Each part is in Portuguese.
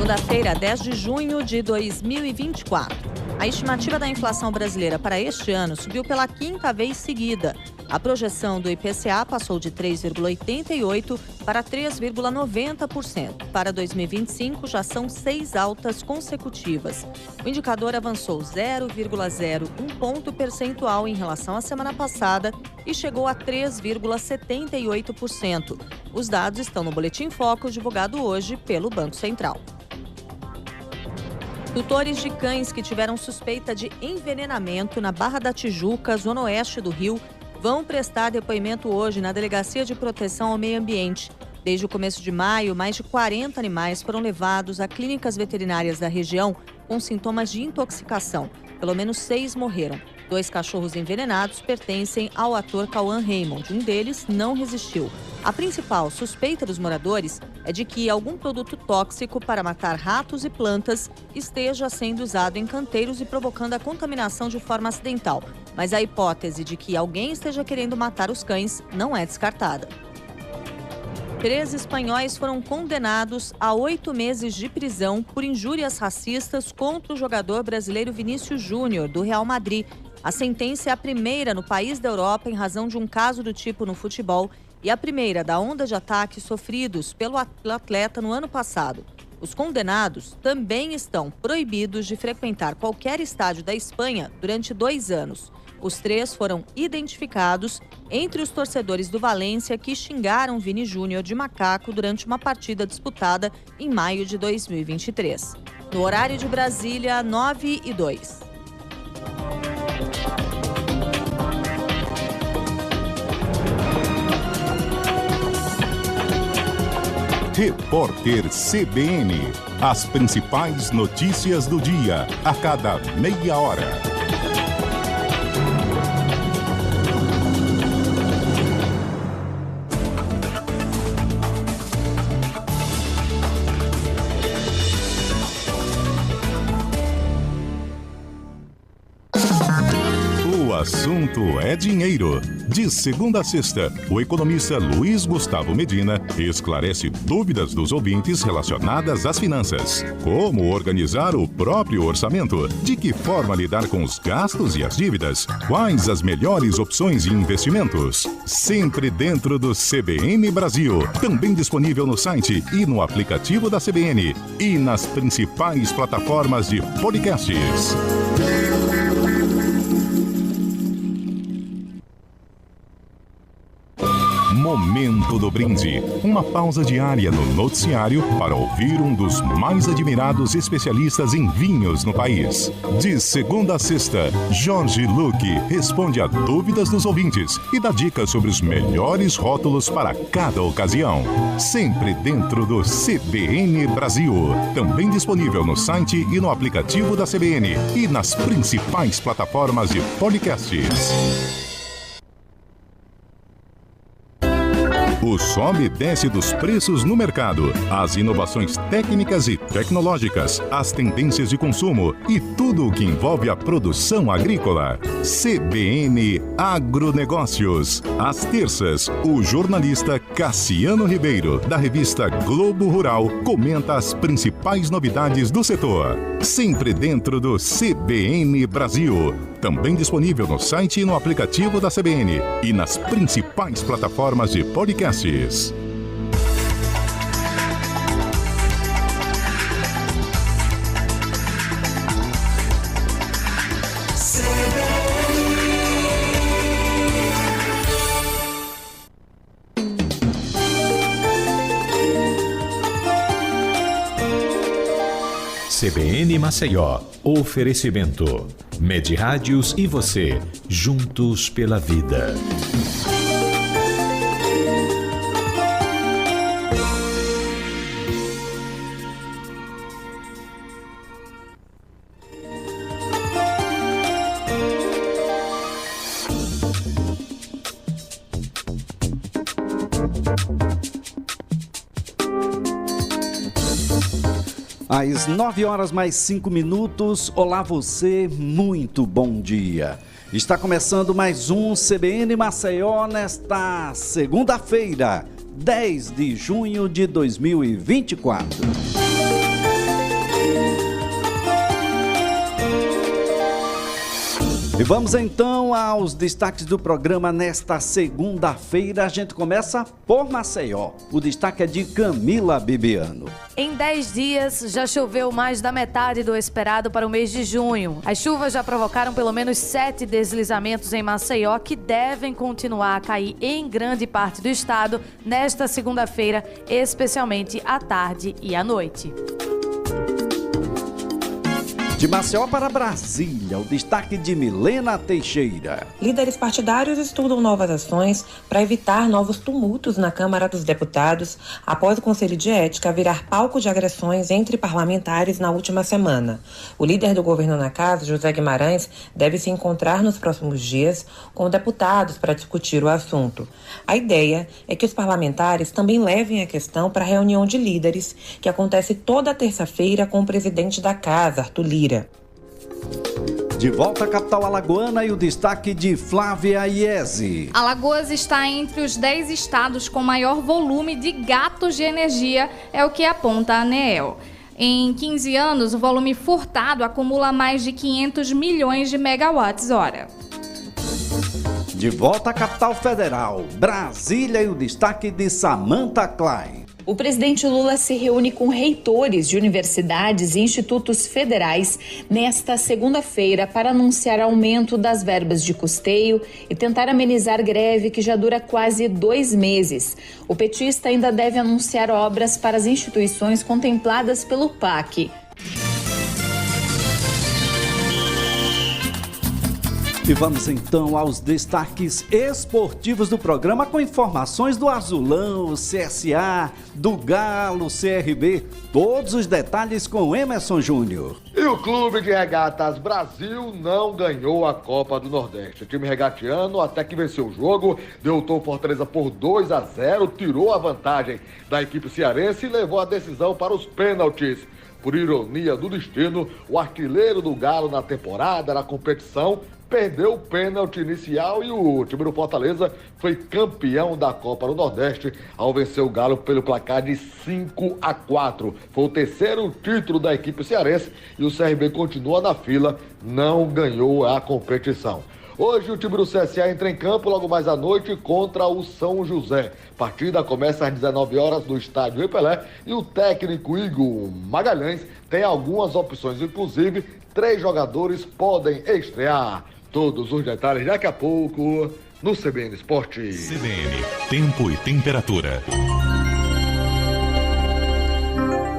Segunda-feira, 10 de junho de 2024. A estimativa da inflação brasileira para este ano subiu pela quinta vez seguida. A projeção do IPCA passou de 3,88% para 3,90%. Para 2025, já são 6 altas consecutivas. O indicador avançou 0,01 ponto percentual em relação à semana passada e chegou a 3,78%. Os dados estão no Boletim Focus, divulgado hoje pelo Banco Central. Tutores de cães que tiveram suspeita de envenenamento na Barra da Tijuca, zona oeste do Rio, vão prestar depoimento hoje na Delegacia de Proteção ao Meio Ambiente. Desde o começo de maio, mais de 40 animais foram levados a clínicas veterinárias da região com sintomas de intoxicação. Pelo menos 6 morreram. 2 cachorros envenenados pertencem ao ator Cauã Raymond. Um deles não resistiu. A principal suspeita dos moradores é de que algum produto tóxico para matar ratos e plantas esteja sendo usado em canteiros e provocando a contaminação de forma acidental. Mas a hipótese de que alguém esteja querendo matar os cães não é descartada. 3 espanhóis foram condenados a 8 meses de prisão por injúrias racistas contra o jogador brasileiro Vinícius Júnior, do Real Madrid. A sentença é a primeira no país da Europa em razão de um caso do tipo no futebol e a primeira da onda de ataques sofridos pelo atleta no ano passado. Os condenados também estão proibidos de frequentar qualquer estádio da Espanha durante 2 anos. Os 3 foram identificados entre os torcedores do Valência que xingaram Vini Júnior de macaco durante uma partida disputada em maio de 2023. No horário de Brasília, 9h02. Repórter CBN. As principais notícias do dia, a cada meia hora. O assunto é dinheiro. De segunda a sexta, o economista Luiz Gustavo Medina esclarece dúvidas dos ouvintes relacionadas às finanças. Como organizar o próprio orçamento? De que forma lidar com os gastos e as dívidas? Quais as melhores opções de investimentos? Sempre dentro do CBN Brasil. Também disponível no site e no aplicativo da CBN. E nas principais plataformas de podcasts. Momento do Brinde. Uma pausa diária no noticiário para ouvir um dos mais admirados especialistas em vinhos no país. De segunda a sexta, Jorge Luque responde a dúvidas dos ouvintes e dá dicas sobre os melhores rótulos para cada ocasião. Sempre dentro do CBN Brasil. Também disponível no site e no aplicativo da CBN e nas principais plataformas de podcasts. O sobe e desce dos preços no mercado, as inovações técnicas e tecnológicas, as tendências de consumo e tudo o que envolve a produção agrícola. CBN Agronegócios. Às terças, o jornalista Cassiano Ribeiro, da revista Globo Rural, comenta as principais novidades do setor. Sempre dentro do CBN Brasil. Também disponível no site e no aplicativo da CBN e nas principais plataformas de podcasts. CBN Maceió. Oferecimento. Medirádios e você, juntos pela vida. Às 9h mais 5. Olá você, muito bom dia. Está começando mais um CBN Maceió nesta segunda-feira, 10 de junho de 2024. E vamos então aos destaques do programa nesta segunda-feira. A gente começa por Maceió. O destaque é de Camila Bibiano. Em 10 dias, já choveu mais da metade do esperado para o mês de junho. As chuvas já provocaram pelo menos 7 deslizamentos em Maceió, que devem continuar a cair em grande parte do estado nesta segunda-feira, especialmente à tarde e à noite. De Maceió para Brasília, o destaque de Milena Teixeira. Líderes partidários estudam novas ações para evitar novos tumultos na Câmara dos Deputados após o Conselho de Ética virar palco de agressões entre parlamentares na última semana. O líder do governo na casa, José Guimarães, deve se encontrar nos próximos dias com deputados para discutir o assunto. A ideia é que os parlamentares também levem a questão para a reunião de líderes, que acontece toda terça-feira com o presidente da casa, Arthur Lira. De volta à capital alagoana e o destaque de Flávia Iese. Alagoas está entre os 10 estados com maior volume de gatos de energia, é o que aponta a ANEEL. Em 15 anos, o volume furtado acumula mais de 500 milhões de megawatts-hora. De volta à capital federal, Brasília, e o destaque de Samantha Klein. O presidente Lula se reúne com reitores de universidades e institutos federais nesta segunda-feira para anunciar aumento das verbas de custeio e tentar amenizar greve que já dura quase 2 meses. O petista ainda deve anunciar obras para as instituições contempladas pelo PAC. E vamos então aos destaques esportivos do programa com informações do Azulão, CSA, do Galo, CRB, todos os detalhes com Emerson Júnior. E o Clube de Regatas Brasil não ganhou a Copa do Nordeste. O time regatiano até que venceu o jogo, derrotou o Fortaleza por 2-0, tirou a vantagem da equipe cearense e levou a decisão para os pênaltis. Por ironia do destino, o artilheiro do Galo na temporada, na competição, perdeu o pênalti inicial e o time do Fortaleza foi campeão da Copa do Nordeste ao vencer o Galo pelo placar de 5-4. Foi o terceiro título da equipe cearense e o CRB continua na fila, não ganhou a competição. Hoje o time do CSA entra em campo logo mais à noite contra o São José. A partida começa às 19 horas no estádio Rei Pelé e o técnico Igor Magalhães tem algumas opções, inclusive 3 jogadores podem estrear. Todos os detalhes daqui a pouco no CBN Esporte. CBN, tempo e temperatura.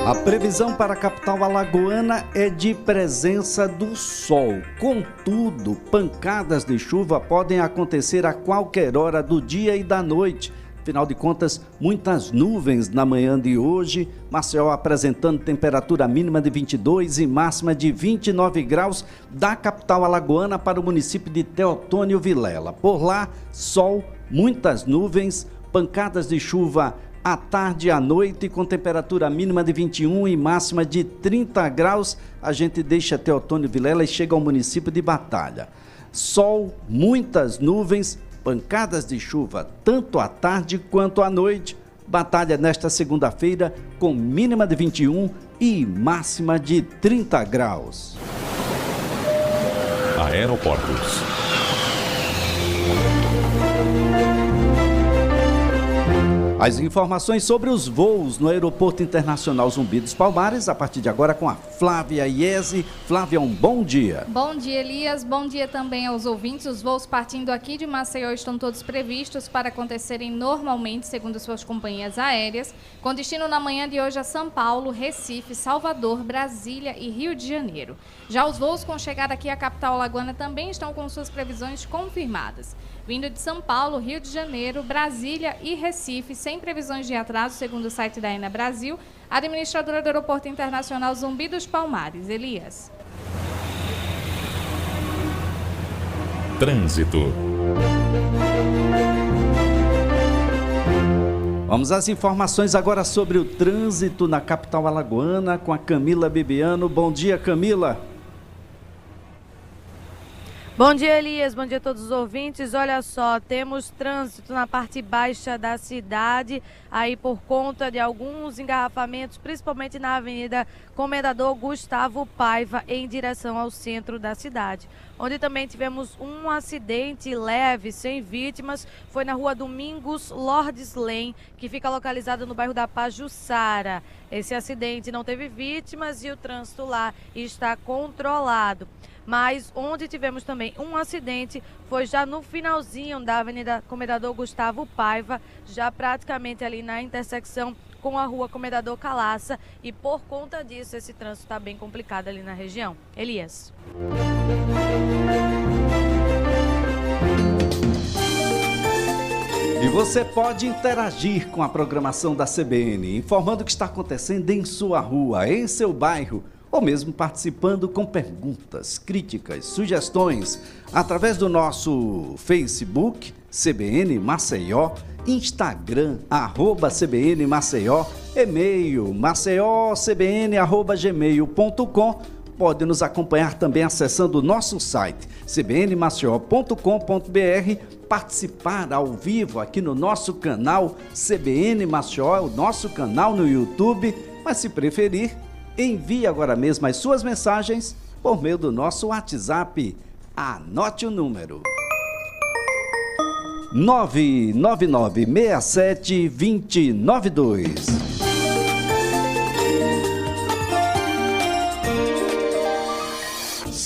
A previsão para a capital alagoana é de presença do sol. Contudo, pancadas de chuva podem acontecer a qualquer hora do dia e da noite. Afinal de contas, muitas nuvens na manhã de hoje. Maceió apresentando temperatura mínima de 22 e máxima de 29 graus da capital alagoana para o município de Teotônio Vilela. Por lá, sol, muitas nuvens, pancadas de chuva à tarde e à noite com temperatura mínima de 21 e máxima de 30 graus. A gente deixa Teotônio Vilela e chega ao município de Batalha. Sol, muitas nuvens, pancadas de chuva, tanto à tarde quanto à noite. Batalha nesta segunda-feira com mínima de 21 e máxima de 30 graus. Aeroportos. As informações sobre os voos no Aeroporto Internacional Zumbi dos Palmares, a partir de agora com a Flávia Iese. Flávia, um bom dia. Bom dia, Elias. Bom dia também aos ouvintes. Os voos partindo aqui de Maceió estão todos previstos para acontecerem normalmente, segundo suas companhias aéreas, com destino na manhã de hoje a São Paulo, Recife, Salvador, Brasília e Rio de Janeiro. Já os voos com chegada aqui à capital alagoana também estão com suas previsões confirmadas. Vindo de São Paulo, Rio de Janeiro, Brasília e Recife, sem previsões de atraso, segundo o site da ENA Brasil, administradora do Aeroporto Internacional Zumbi dos Palmares. Elias. Trânsito. Vamos às informações agora sobre o trânsito na capital alagoana com a Camila Bibiano. Bom dia, Camila. Bom dia, Elias. Bom dia a todos os ouvintes. Olha só, temos trânsito na parte baixa da cidade, aí por conta de alguns engarrafamentos, principalmente na Avenida Comendador Gustavo Paiva, em direção ao centro da cidade. Onde também tivemos um acidente leve, sem vítimas, foi na rua Domingos Lordes Lane, que fica localizada no bairro da Pajuçara. Esse acidente não teve vítimas e o trânsito lá está controlado. Mas onde tivemos também um acidente foi já no finalzinho da Avenida Comendador Gustavo Paiva, já praticamente ali na intersecção com a rua Comendador Calaça, e por conta disso esse trânsito está bem complicado ali na região. Elias. E você pode interagir com a programação da CBN, informando o que está acontecendo em sua rua, em seu bairro, ou mesmo participando com perguntas, críticas, sugestões, através do nosso Facebook, CBN Maceió, Instagram, @CBN Maceió, e-mail, maceiocbn@gmail.com. Pode nos acompanhar também acessando o nosso site, cbnmaceió.com.br, participar ao vivo aqui no nosso canal CBN Maceió, o nosso canal no YouTube, mas se preferir, envie agora mesmo as suas mensagens por meio do nosso WhatsApp. Anote o número: 999672092.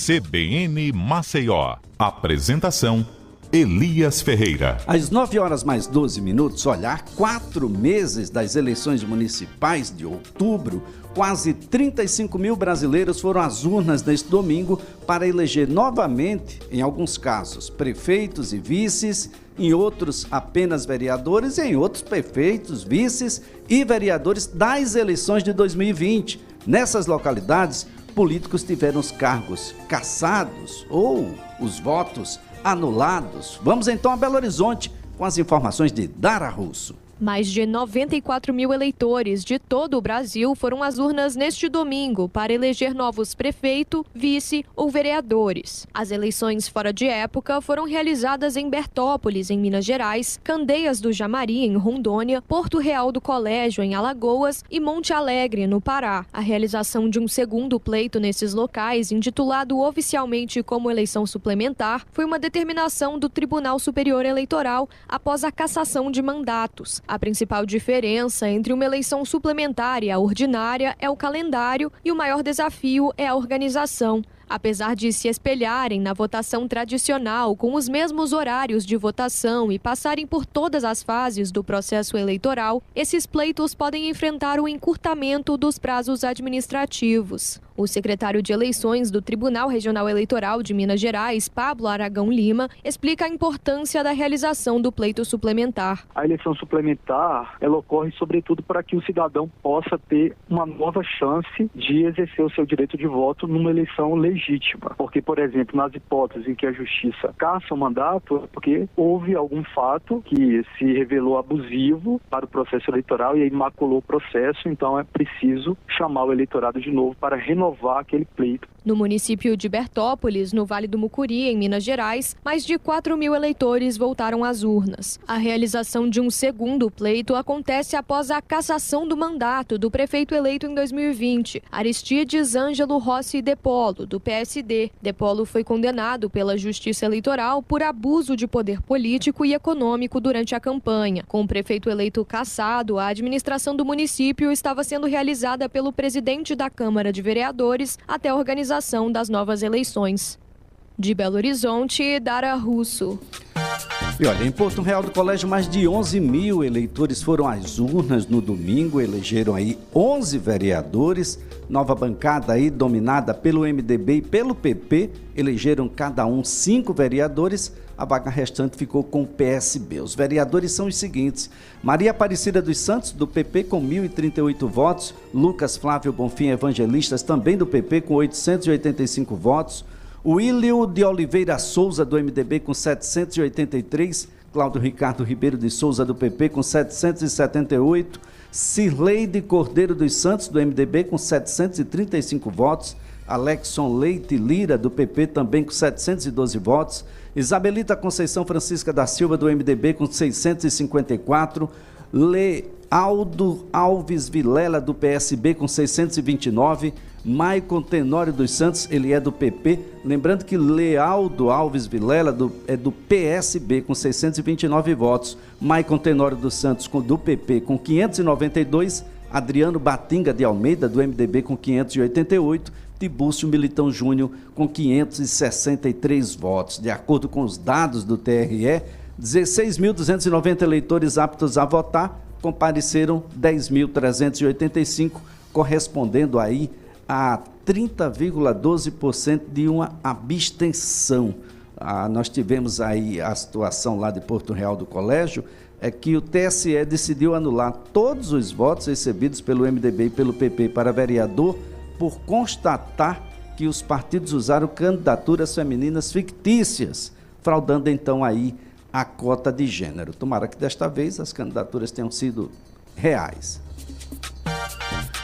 CBN Maceió. Apresentação: Elias Ferreira. Às 9h mais 12, olhar 4 meses das eleições municipais de outubro, quase 35 mil brasileiros foram às urnas neste domingo para eleger novamente, em alguns casos, prefeitos e vices, em outros apenas vereadores e em outros prefeitos, vices e vereadores das eleições de 2020. Nessas localidades, políticos tiveram os cargos cassados ou os votos anulados. Vamos então a Belo Horizonte com as informações de Dara Russo. Mais de 94 mil eleitores de todo o Brasil foram às urnas neste domingo para eleger novos prefeito, vice ou vereadores. As eleições fora de época foram realizadas em Bertópolis, em Minas Gerais, Candeias do Jamari, em Rondônia, Porto Real do Colégio, em Alagoas e Monte Alegre, no Pará. A realização de um segundo pleito nesses locais, intitulado oficialmente como eleição suplementar, foi uma determinação do Tribunal Superior Eleitoral após a cassação de mandatos. A principal diferença entre uma eleição suplementar e a ordinária é o calendário e o maior desafio é a organização. Apesar de se espelharem na votação tradicional, com os mesmos horários de votação e passarem por todas as fases do processo eleitoral, esses pleitos podem enfrentar o encurtamento dos prazos administrativos. O secretário de Eleições do Tribunal Regional Eleitoral de Minas Gerais, Pablo Aragão Lima, explica a importância da realização do pleito suplementar. A eleição suplementar, ela ocorre sobretudo para que o cidadão possa ter uma nova chance de exercer o seu direito de voto numa eleição legítima. Porque, por exemplo, nas hipóteses em que a justiça cassa o mandato, é porque houve algum fato que se revelou abusivo para o processo eleitoral e aí maculou o processo, então é preciso chamar o eleitorado de novo para renovar aquele pleito. No município de Bertópolis, no Vale do Mucuri, em Minas Gerais, mais de 4 mil eleitores voltaram às urnas. A realização de um segundo pleito acontece após a cassação do mandato do prefeito eleito em 2020, Aristides Ângelo Rossi De Polo, do PSD. De Polo foi condenado pela Justiça Eleitoral por abuso de poder político e econômico durante a campanha. Com o prefeito eleito cassado, a administração do município estava sendo realizada pelo presidente da Câmara de Vereadores até a organização das novas eleições. De Belo Horizonte, Dara Russo. E olha, em Porto Real do Colégio, mais de 11 mil eleitores foram às urnas no domingo, elegeram aí 11 vereadores, nova bancada aí dominada pelo MDB e pelo PP, elegeram cada um 5 vereadores, a vaga restante ficou com o PSB. Os vereadores são os seguintes: Maria Aparecida dos Santos, do PP, com 1.038 votos, Lucas Flávio Bonfim Evangelistas, também do PP, com 885 votos, Willio de Oliveira Souza, do MDB, com 783, Cláudio Ricardo Ribeiro de Souza, do PP, com 778, Cirleide Cordeiro dos Santos, do MDB, com 735 votos, Alexson Leite Lira, do PP, também com 712 votos. Isabelita Conceição Francisca da Silva, do MDB, com 654. Lealdo Alves Vilela, do PSB, com 629. Maicon Tenório dos Santos, ele é do PP. Lembrando que Lealdo Alves Vilela é do PSB, com 629 votos. Maicon Tenório dos Santos, do PP, com 592. Adriano Batinga de Almeida, do MDB, com 588. Tibúcio Militão Júnior, com 563 votos. De acordo com os dados do TRE, 16.290 eleitores aptos a votar, compareceram 10.385, correspondendo aí a 30,12% de uma abstenção. Nós tivemos aí a situação lá de Porto Real do Colégio, é que o TSE decidiu anular todos os votos recebidos pelo MDB e pelo PP para vereador por constatar que os partidos usaram candidaturas femininas fictícias, fraudando então aí a cota de gênero. Tomara que desta vez as candidaturas tenham sido reais.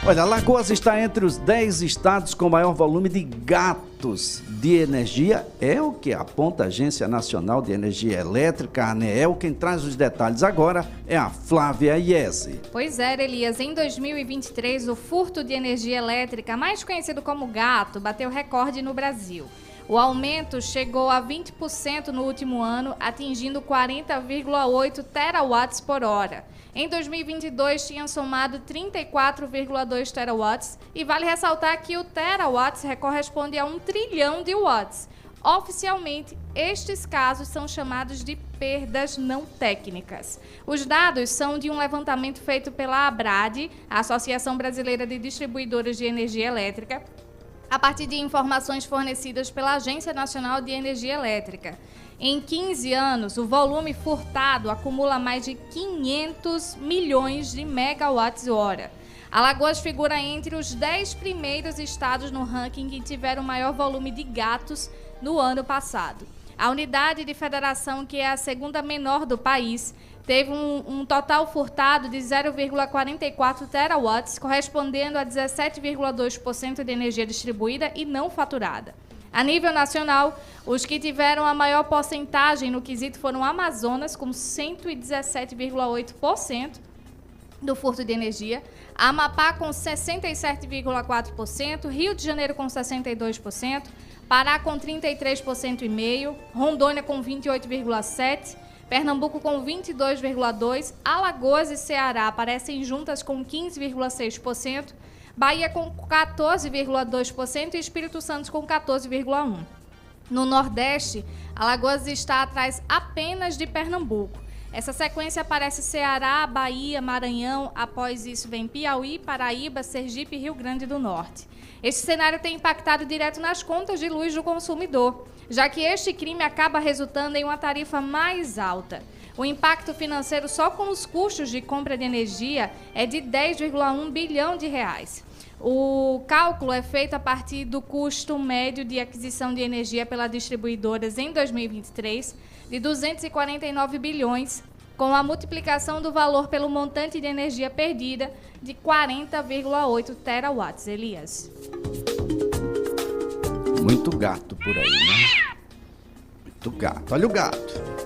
Olha, Alagoas está entre os 10 estados com maior volume de gatos de energia, é o que aponta a Agência Nacional de Energia Elétrica, a ANEEL. Quem traz os detalhes agora é a Flávia Iese. Pois é, Elias, em 2023 o furto de energia elétrica, mais conhecido como gato, bateu recorde no Brasil. O aumento chegou a 20% no último ano, atingindo 40,8 terawatts por hora. Em 2022, tinha somado 34,2 terawatts e vale ressaltar que o terawatts corresponde a 1 trilhão de watts. Oficialmente, estes casos são chamados de perdas não técnicas. Os dados são de um levantamento feito pela ABRAD, a Associação Brasileira de Distribuidoras de Energia Elétrica, a partir de informações fornecidas pela Agência Nacional de Energia Elétrica. Em 15 anos, o volume furtado acumula mais de 500 milhões de megawatts-hora. Alagoas figura entre os 10 primeiros estados no ranking que tiveram maior volume de gatos no ano passado. A unidade de federação, que é a segunda menor do país, teve um total furtado de 0,44 terawatts, correspondendo a 17,2% de energia distribuída e não faturada. A nível nacional, os que tiveram a maior porcentagem no quesito foram Amazonas, com 117,8% do furto de energia, Amapá com 67,4%, Rio de Janeiro com 62%, Pará com 33,5%, Rondônia com 28,7%, Pernambuco com 22,2%, Alagoas e Ceará aparecem juntas com 15,6%, Bahia com 14,2% e Espírito Santo com 14,1%. No Nordeste, Alagoas está atrás apenas de Pernambuco. Essa sequência aparece Ceará, Bahia, Maranhão, após isso vem Piauí, Paraíba, Sergipe e Rio Grande do Norte. Este cenário tem impactado direto nas contas de luz do consumidor, já que este crime acaba resultando em uma tarifa mais alta. O impacto financeiro só com os custos de compra de energia é de 10,1 bilhão de reais. O cálculo é feito a partir do custo médio de aquisição de energia pelas distribuidoras em 2023 de 249 bilhões, com a multiplicação do valor pelo montante de energia perdida de 40,8 terawatts. Elias. Muito gato por aí, né? Muito gato. Olha o gato.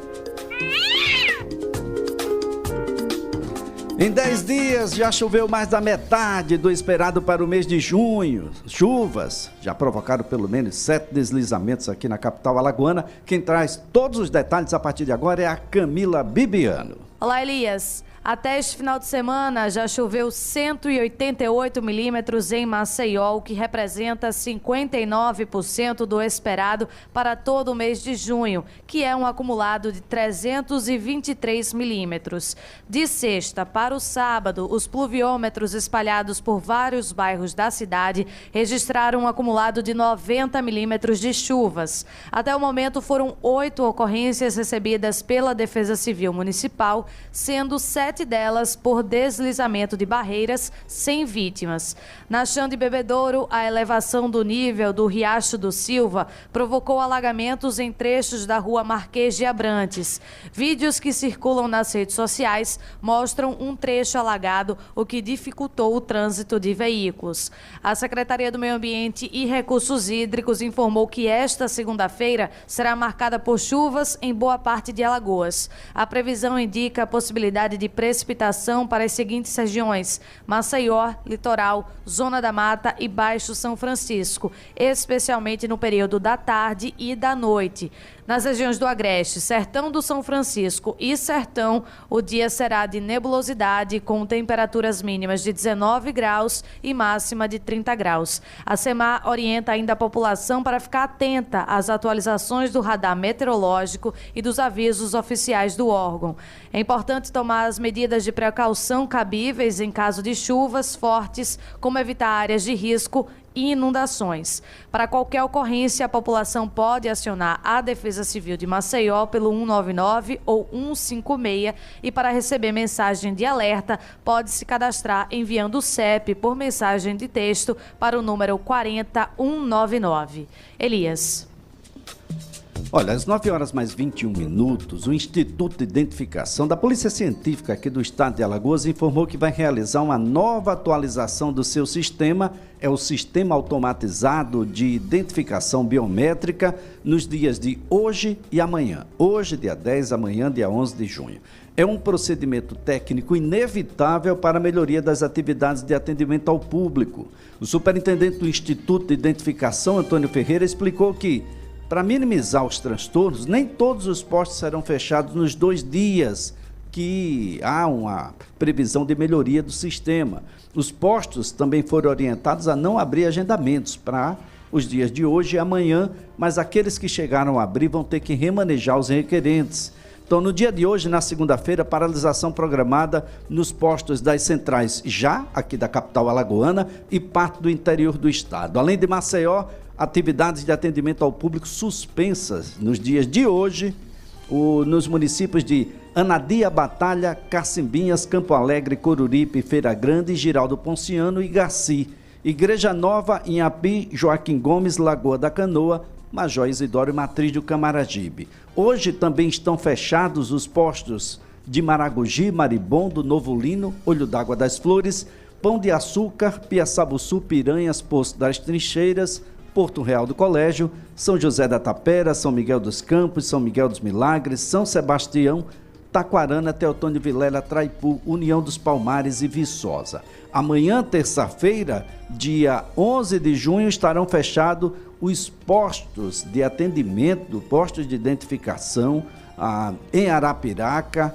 Em 10 dias já choveu mais da metade do esperado para o mês de junho. Chuvas já provocaram pelo menos 7 deslizamentos aqui na capital alagoana. Quem traz todos os detalhes a partir de agora é a Camila Bibiano. Olá, Elias. Até este final de semana já choveu 188 milímetros em Maceió, o que representa 59% do esperado para todo o mês de junho, que é um acumulado de 323 milímetros. De sexta para o sábado, os pluviômetros espalhados por vários bairros da cidade registraram um acumulado de 90 milímetros de chuvas. Até o momento foram 8 ocorrências recebidas pela Defesa Civil Municipal, sendo 7 7 delas por deslizamento de barreiras, sem vítimas. Na Xande Bebedouro, a elevação do nível do Riacho do Silva provocou alagamentos em trechos da rua Marquês de Abrantes. Vídeos que circulam nas redes sociais mostram um trecho alagado, o que dificultou o trânsito de veículos. A Secretaria do Meio Ambiente e Recursos Hídricos informou que esta segunda-feira será marcada por chuvas em boa parte de Alagoas. A previsão indica a possibilidade de precipitação para as seguintes regiões: Maceió, Litoral, Zona da Mata e Baixo São Francisco, especialmente no período da tarde e da noite. Nas regiões do Agreste, Sertão do São Francisco e Sertão, o dia será de nebulosidade, com temperaturas mínimas de 19 graus e máxima de 30 graus. A SEMAR orienta ainda a população para ficar atenta às atualizações do radar meteorológico e dos avisos oficiais do órgão. É importante tomar as medidas de precaução cabíveis em caso de chuvas fortes, como evitar áreas de risco e inundações. Para qualquer ocorrência, a população pode acionar a Defesa Civil de Maceió pelo 199 ou 156 e para receber mensagem de alerta, pode se cadastrar enviando o CEP por mensagem de texto para o número 40199. Elias. Olha, às 9 horas mais 21 minutos, o Instituto de Identificação da Polícia Científica aqui do estado de Alagoas informou que vai realizar uma nova atualização do seu sistema, é o Sistema Automatizado de Identificação Biométrica, nos dias de hoje e amanhã. Hoje, dia 10, amanhã, dia 11 de junho. É um procedimento técnico inevitável para a melhoria das atividades de atendimento ao público. O superintendente do Instituto de Identificação, Antônio Ferreira, explicou que, para minimizar os transtornos, nem todos os postos serão fechados nos 2 dias que há uma previsão de melhoria do sistema. Os postos também foram orientados a não abrir agendamentos para os dias de hoje e amanhã, mas aqueles que chegaram a abrir vão ter que remanejar os requerentes. Então, no dia de hoje, na segunda-feira, paralisação programada nos postos das centrais já aqui da capital alagoana e parte do interior do estado. Além de Maceió, atividades de atendimento ao público suspensas nos dias de hoje, nos municípios de Anadia, Batalha, Cacimbinhas, Campo Alegre, Coruripe, Feira Grande, Giraldo Ponciano e Garci. Igreja Nova, Inhapi, Joaquim Gomes, Lagoa da Canoa, Major Isidoro e Matriz do Camaragibe. Hoje também estão fechados os postos de Maragogi, Maribondo, Novo Lino, Olho d'Água das Flores, Pão de Açúcar, Piaçabuçu, Piranhas, Poço das Trincheiras, Porto Real do Colégio, São José da Tapera, São Miguel dos Campos, São Miguel dos Milagres, São Sebastião, Taquarana, Teotônio Vilela, Traipu, União dos Palmares e Viçosa. Amanhã, terça-feira, dia 11 de junho, estarão fechados os postos de atendimento, postos de identificação em Arapiraca,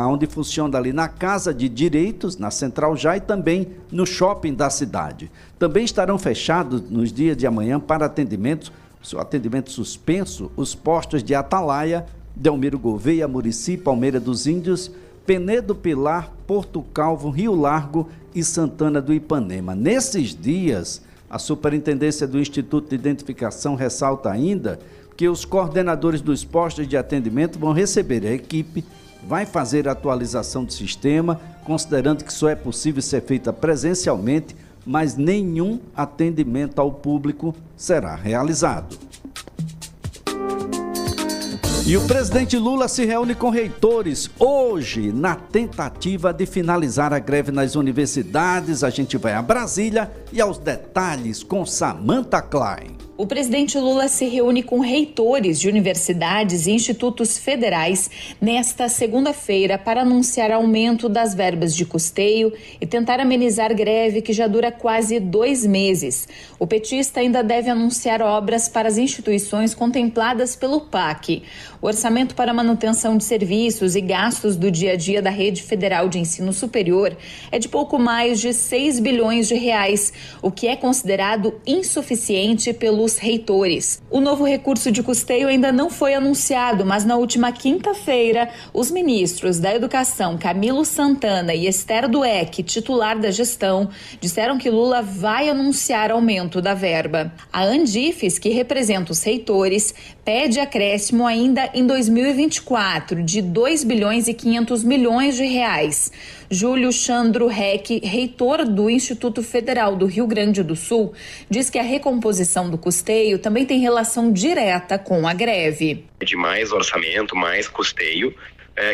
onde funciona ali na Casa de Direitos, na Central Já, e também no shopping da cidade. Também estarão fechados nos dias de amanhã para atendimento suspenso, os postos de Atalaia, Delmiro Gouveia, Murici, Palmeira dos Índios, Penedo Pilar, Porto Calvo, Rio Largo e Santana do Ipanema. Nesses dias, a Superintendência do Instituto de Identificação ressalta ainda que os coordenadores dos postos de atendimento vão receber a equipe, vai fazer a atualização do sistema, considerando que só é possível ser feita presencialmente, mas nenhum atendimento ao público será realizado. E o presidente Lula se reúne com reitores hoje, na tentativa de finalizar a greve nas universidades. A gente vai a Brasília e aos detalhes com Samantha Klein. O presidente Lula se reúne com reitores de universidades e institutos federais nesta segunda-feira para anunciar aumento das verbas de custeio e tentar amenizar greve que já dura quase 2 meses. O petista ainda deve anunciar obras para as instituições contempladas pelo PAC. O orçamento para manutenção de serviços e gastos do dia a dia da Rede Federal de Ensino Superior é de pouco mais de 6 bilhões de reais, o que é considerado insuficiente pelo pelos reitores. O novo recurso de custeio ainda não foi anunciado, mas na última quinta-feira, os ministros da Educação, Camilo Santana e Esther Dweck, titular da gestão, disseram que Lula vai anunciar aumento da verba. A Andifes, que representa os reitores, pede acréscimo ainda em 2024 de 2 bilhões e 500 milhões de reais. Júlio Chandro Reck, reitor do Instituto Federal do Rio Grande do Sul, diz que a recomposição do custeio também tem relação direta com a greve. De mais orçamento, mais custeio,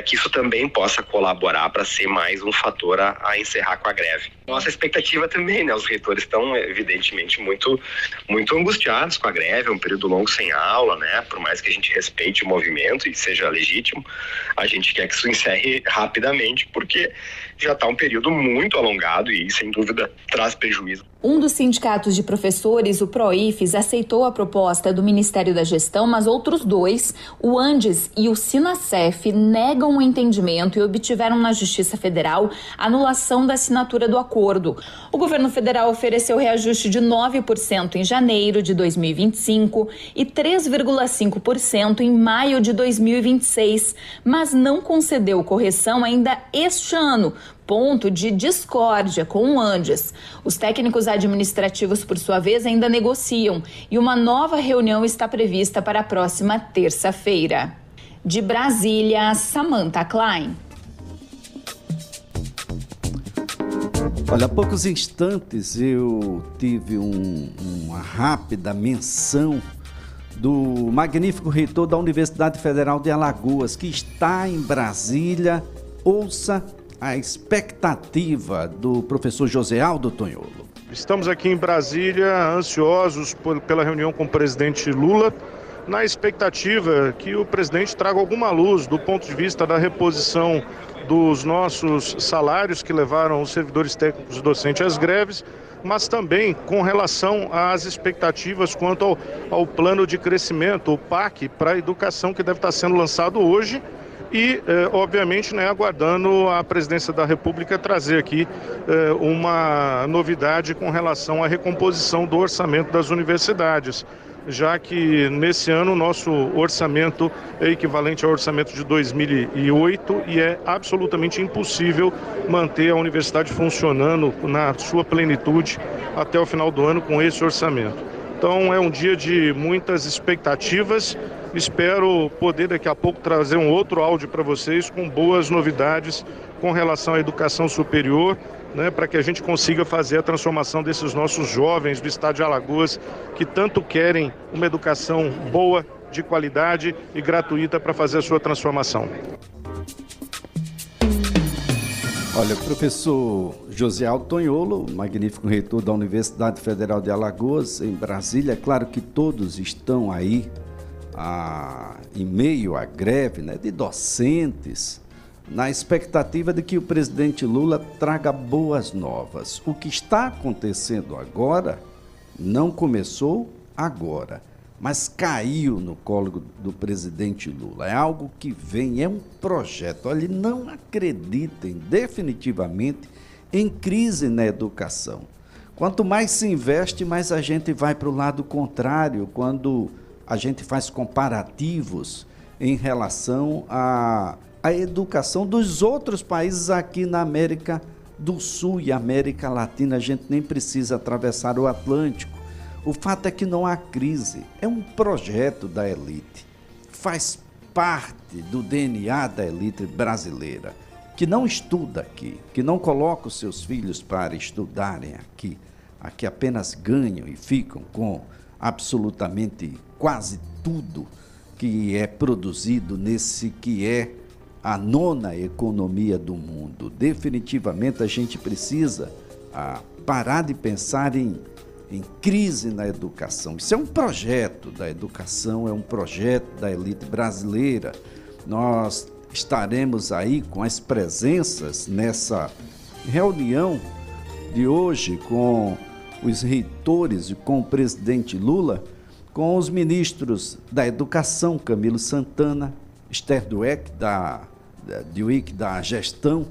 que isso também possa colaborar para ser mais um fator a encerrar com a greve. Nossa expectativa também, né? Os reitores estão evidentemente muito angustiados com a greve, é um período longo sem aula, né? Por mais que a gente respeite o movimento e seja legítimo, a gente quer que isso encerre rapidamente, porque já está um período muito alongado e, sem dúvida, traz prejuízo. Um dos sindicatos de professores, o PROIFES, aceitou a proposta do Ministério da Gestão, mas outros dois, o Andes e o Sinacef, negam o entendimento e obtiveram na Justiça Federal a anulação da assinatura do acordo. O governo federal ofereceu reajuste de 9% em janeiro de 2025 e 3,5% em maio de 2026, mas não concedeu correção ainda este ano, ponto de discórdia com o Andes. Os técnicos administrativos, por sua vez, ainda negociam e uma nova reunião está prevista para a próxima terça-feira. De Brasília, Samantha Klein. Olha, há poucos instantes eu tive uma rápida menção do magnífico reitor da Universidade Federal de Alagoas, que está em Brasília. Ouça a expectativa do professor Joséaldo Tonholo. Estamos aqui em Brasília, ansiosos pela reunião com o presidente Lula, na expectativa que o presidente traga alguma luz do ponto de vista da reposição dos nossos salários que levaram os servidores técnicos e docentes às greves, mas também com relação às expectativas quanto ao plano de crescimento, o PAC, para a educação, que deve estar sendo lançado hoje. E, obviamente, aguardando a presidência da República trazer aqui uma novidade com relação à recomposição do orçamento das universidades, já que nesse ano o nosso orçamento é equivalente ao orçamento de 2008 e é absolutamente impossível manter a universidade funcionando na sua plenitude até o final do ano com esse orçamento. Então é um dia de muitas expectativas. Espero poder daqui a pouco trazer um outro áudio para vocês com boas novidades com relação à educação superior, para que a gente consiga fazer a transformação desses nossos jovens do estado de Alagoas que tanto querem uma educação boa, de qualidade e gratuita para fazer a sua transformação. Olha, professor Joséaldo Tonholo, magnífico reitor da Universidade Federal de Alagoas, em Brasília. É claro que todos estão aí em meio à greve de docentes, na expectativa de que o presidente Lula traga boas novas. O que está acontecendo agora não começou agora, mas caiu no colo do presidente Lula. É algo que vem, é um projeto. Olha, não acreditem definitivamente em crise na educação. Quanto mais se investe, mais a gente vai para o lado contrário, quando a gente faz comparativos em relação à educação dos outros países aqui na América do Sul e América Latina. A gente nem precisa atravessar o Atlântico. O fato é que não há crise, é um projeto da elite, faz parte do DNA da elite brasileira, que não estuda aqui, que não coloca os seus filhos para estudarem aqui apenas ganham e ficam com absolutamente quase tudo que é produzido nesse que é a nona economia do mundo. Definitivamente a gente precisa parar de pensar em crise na educação. Isso é um projeto da educação, é um projeto da elite brasileira. Nós estaremos aí com as presenças nessa reunião de hoje com os reitores e com o presidente Lula, com os ministros da Educação, Camilo Santana, Esther Dweck, da Gestão,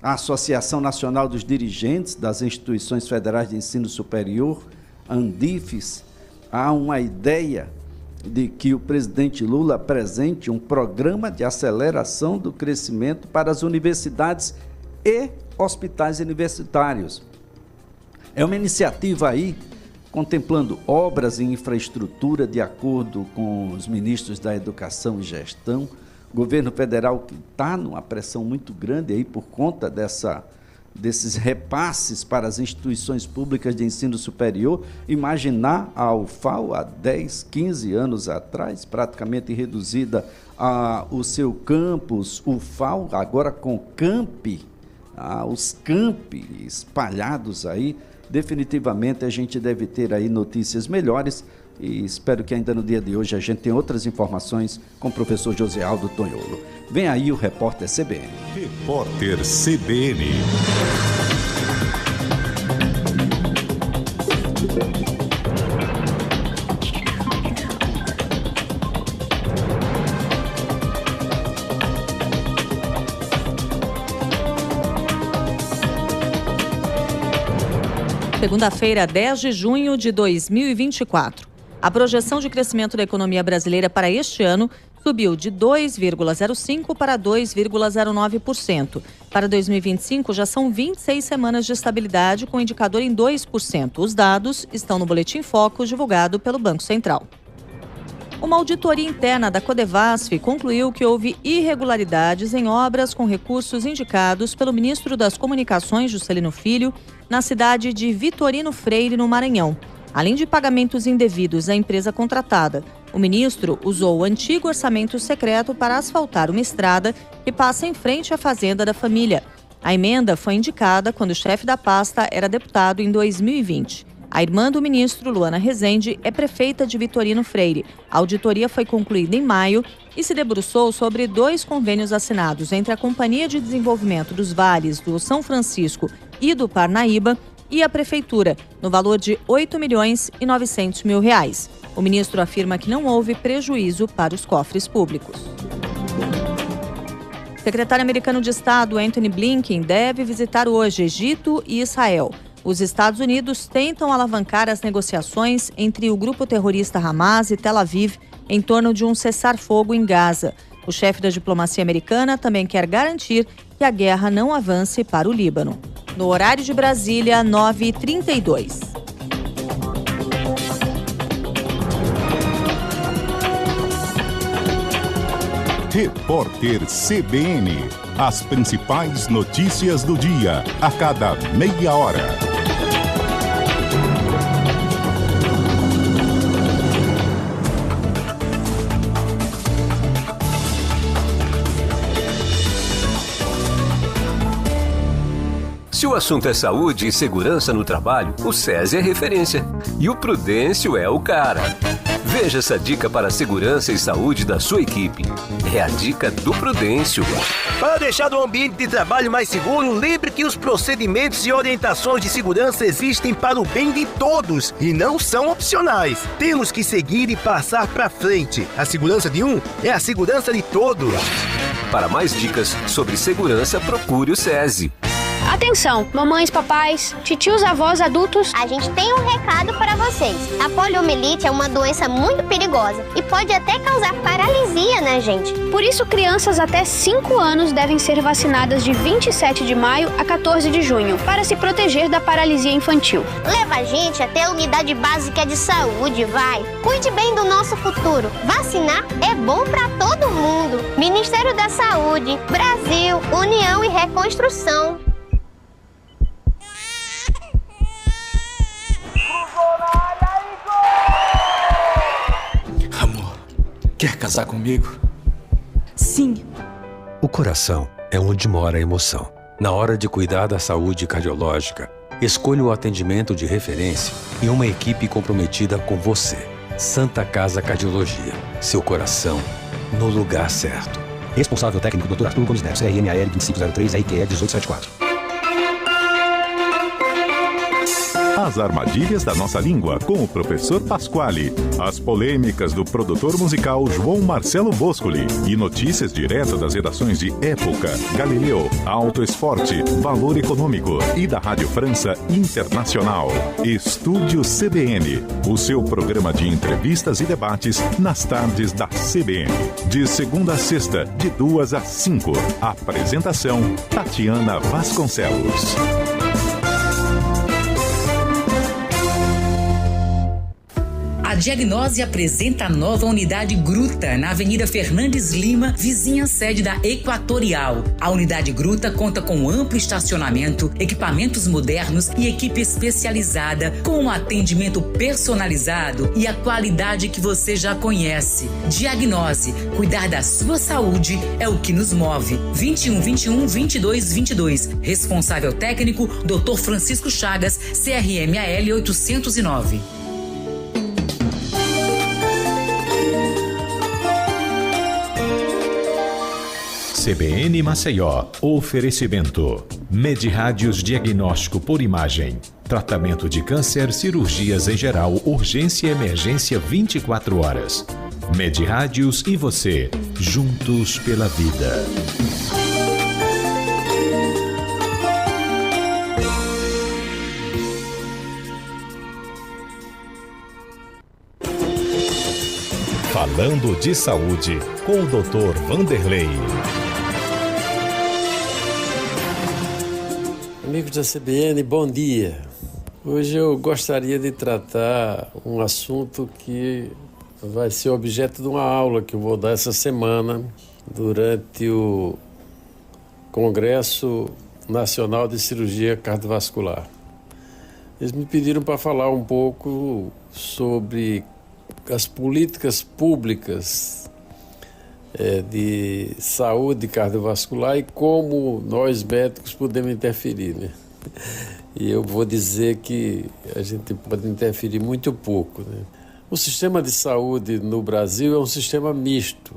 a Associação Nacional dos Dirigentes das Instituições Federais de Ensino Superior, Andifes, há uma ideia de que o presidente Lula apresente um programa de aceleração do crescimento para as universidades e hospitais universitários. É uma iniciativa aí contemplando obras em infraestrutura de acordo com os ministros da Educação e Gestão. O governo federal que está numa pressão muito grande aí por conta desses repasses para as instituições públicas de ensino superior. Imaginar a UFAL há 10, 15 anos atrás, praticamente reduzida o seu campus, UFAL agora com os campi espalhados aí. Definitivamente a gente deve ter aí notícias melhores e espero que ainda no dia de hoje a gente tenha outras informações com o professor José Aldo Tonholo. Vem aí o Repórter CBN. Repórter CBN. Segunda-feira, 10 de junho de 2024. A projeção de crescimento da economia brasileira para este ano subiu de 2,05% para 2,09%. Para 2025, já são 26 semanas de estabilidade com indicador em 2%. Os dados estão no Boletim Focus divulgado pelo Banco Central. Uma auditoria interna da Codevasf concluiu que houve irregularidades em obras com recursos indicados pelo ministro das Comunicações, Juscelino Filho, na cidade de Vitorino Freire, no Maranhão. Além de pagamentos indevidos à empresa contratada, o ministro usou o antigo orçamento secreto para asfaltar uma estrada que passa em frente à fazenda da família. A emenda foi indicada quando o chefe da pasta era deputado em 2020. A irmã do ministro, Luana Rezende, é prefeita de Vitorino Freire. A auditoria foi concluída em maio e se debruçou sobre 2 convênios assinados entre a Companhia de Desenvolvimento dos Vales do São Francisco e do Parnaíba e a Prefeitura, no valor de R$ 8.900.000. O ministro afirma que não houve prejuízo para os cofres públicos. O secretário americano de Estado, Antony Blinken, deve visitar hoje Egito e Israel. Os Estados Unidos tentam alavancar as negociações entre o grupo terrorista Hamas e Tel Aviv em torno de um cessar-fogo em Gaza. O chefe da diplomacia americana também quer garantir que a guerra não avance para o Líbano. No horário de Brasília, 9h32. Repórter CBN. As principais notícias do dia, a cada meia hora. Se o assunto é saúde e segurança no trabalho, o SESI é referência. E o Prudêncio é o cara. Veja essa dica para a segurança e saúde da sua equipe. É a dica do Prudêncio. Para deixar o ambiente de trabalho mais seguro, lembre que os procedimentos e orientações de segurança existem para o bem de todos e não são opcionais. Temos que seguir e passar para frente. A segurança de um é a segurança de todos. Para mais dicas sobre segurança, procure o SESI. Atenção, mamães, papais, titios, avós, adultos. A gente tem um recado para vocês. A poliomielite é uma doença muito perigosa e pode até causar paralisia na gente. Por isso, crianças até 5 anos devem ser vacinadas de 27 de maio a 14 de junho para se proteger da paralisia infantil. Leva a gente até a unidade básica de saúde, vai. Cuide bem do nosso futuro. Vacinar é bom para todo mundo. Ministério da Saúde, Brasil, União e Reconstrução. Amor, quer casar comigo? Sim. O coração é onde mora a emoção. Na hora de cuidar da saúde cardiológica, escolha o atendimento de referência e uma equipe comprometida com você. Santa Casa Cardiologia. Seu coração no lugar certo. Responsável técnico Dr. Arthur Gomes Neves, CRMAL 2503 RQE 1874. As armadilhas da nossa língua, com o professor Pasquale. As polêmicas do produtor musical João Marcelo Boscoli. E notícias direto das redações de Época, Galileu, Auto Esporte, Valor Econômico e da Rádio França Internacional. Estúdio CBN, o seu programa de entrevistas e debates nas tardes da CBN. De segunda a sexta, de 2 às 5. Apresentação, Tatiana Vasconcelos. A Diagnose apresenta a nova unidade Gruta, na Avenida Fernandes Lima, vizinha sede da Equatorial. A unidade Gruta conta com amplo estacionamento, equipamentos modernos e equipe especializada, com um atendimento personalizado e a qualidade que você já conhece. Diagnose, cuidar da sua saúde é o que nos move. 2121-2222. Responsável técnico, Dr. Francisco Chagas, CRMAL 809. CBN Maceió, oferecimento. Medirádios Diagnóstico por Imagem. Tratamento de câncer, cirurgias em geral, urgência e emergência 24 horas. Medirádios e você, juntos pela vida. Falando de saúde, com o Dr. Vanderlei. Amigos da CBN, bom dia. Hoje eu gostaria de tratar um assunto que vai ser objeto de uma aula que eu vou dar essa semana durante o Congresso Nacional de Cirurgia Cardiovascular. Eles me pediram para falar um pouco sobre as políticas públicas de saúde cardiovascular e como nós médicos podemos interferir, né? E eu vou dizer que a gente pode interferir muito pouco, né? O sistema de saúde no Brasil é um sistema misto,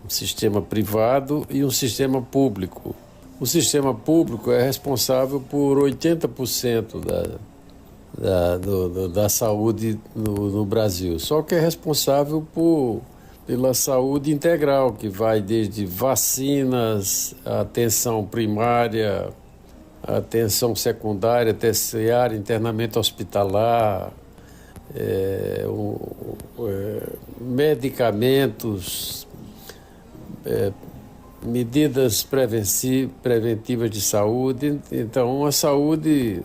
um sistema privado e um sistema público. O sistema público é responsável por 80% da saúde no Brasil, só que é responsável pela saúde integral, que vai desde vacinas, atenção primária, atenção secundária, terciária, internamento hospitalar, medicamentos, medidas preventivas de saúde. Então, a saúde,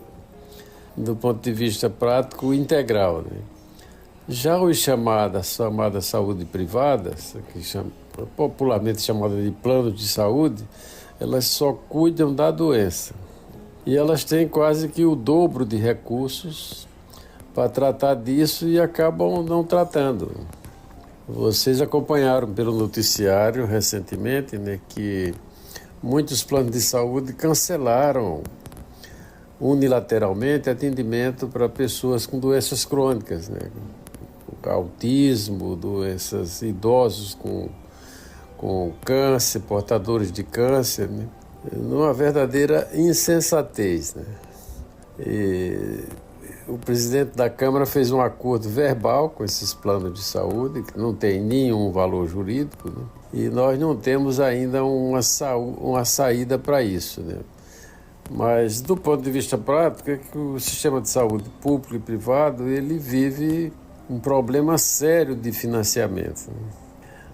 do ponto de vista prático, integral, né? Já os chamada saúde privada, popularmente chamada de plano de saúde, elas só cuidam da doença. E elas têm quase que o dobro de recursos para tratar disso e acabam não tratando. Vocês acompanharam pelo noticiário recentemente, né, que muitos planos de saúde cancelaram unilateralmente atendimento para pessoas com doenças crônicas, né? Autismo, doenças, idosos com câncer, portadores de câncer, né? Numa verdadeira insensatez, né? E o presidente da Câmara fez um acordo verbal com esses planos de saúde, que não tem nenhum valor jurídico, né? E nós não temos ainda uma saída para isso, né? Mas, do ponto de vista prático, é que o sistema de saúde público e privado, ele vive um problema sério de financiamento.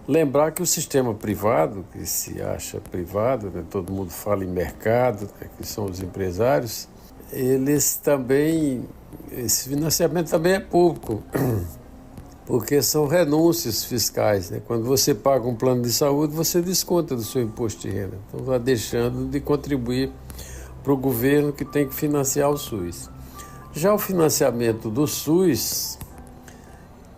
Lembrar que o sistema privado, que se acha privado, né, todo mundo fala em mercado, né, que são os empresários, eles também, esse financiamento também é público, porque são renúncias fiscais, né? Quando você paga um plano de saúde, você desconta do seu imposto de renda. Então, está deixando de contribuir para o governo que tem que financiar o SUS. Já o financiamento do SUS,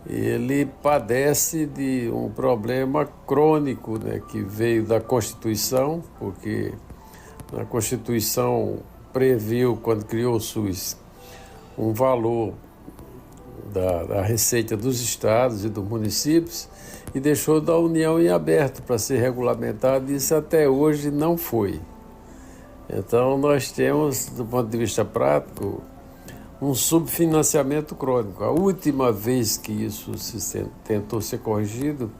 ele padece de um problema crônico, né, que veio da Constituição, porque a Constituição previu, quando criou o SUS, um valor da receita dos estados e dos municípios e deixou da União em aberto para ser regulamentado, e isso até hoje não foi. Então, nós temos, do ponto de vista prático, um subfinanciamento crônico. A última vez que isso tentou ser corrigido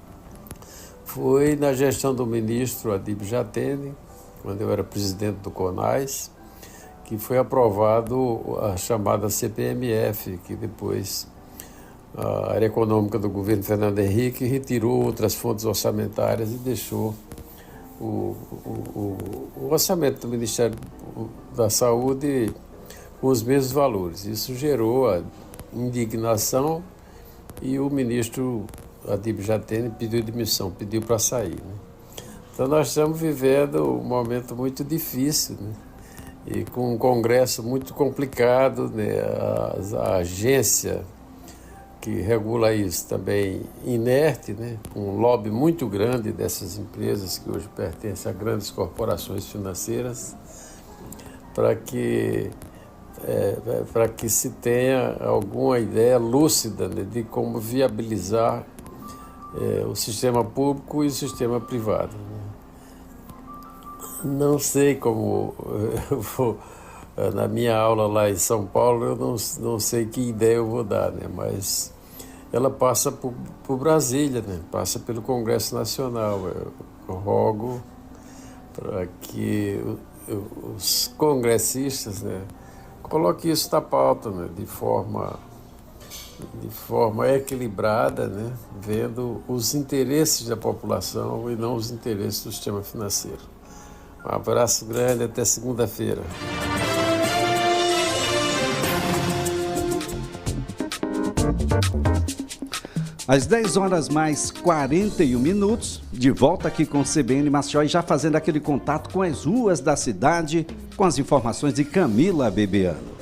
foi na gestão do ministro Adib Jatene, quando eu era presidente do CONAS, que foi aprovado a chamada CPMF, que depois a área econômica do governo Fernando Henrique retirou outras fontes orçamentárias e deixou o orçamento do Ministério da Saúde com os mesmos valores. Isso gerou a indignação e o ministro Adib Jatene pediu demissão, pediu para sair, né? Então nós estamos vivendo um momento muito difícil, né? E com um congresso muito complicado, né? A agência que regula isso também inerte, né? Com um lobby muito grande dessas empresas que hoje pertencem a grandes corporações financeiras, para que se tenha alguma ideia lúcida, né, de como viabilizar o sistema público e o sistema privado. Não sei como eu vou, na minha aula lá em São Paulo, eu não sei que ideia eu vou dar, né, mas ela passa por Brasília, né, passa pelo Congresso Nacional. Eu rogo para que os congressistas, né, coloquem isso na pauta, né, de forma equilibrada, né, vendo os interesses da população e não os interesses do sistema financeiro. Um abraço grande, até segunda-feira. Às 10 horas mais 41 minutos, de volta aqui com o CBN Maceió e já fazendo aquele contato com as ruas da cidade, com as informações de Camila Bebiano.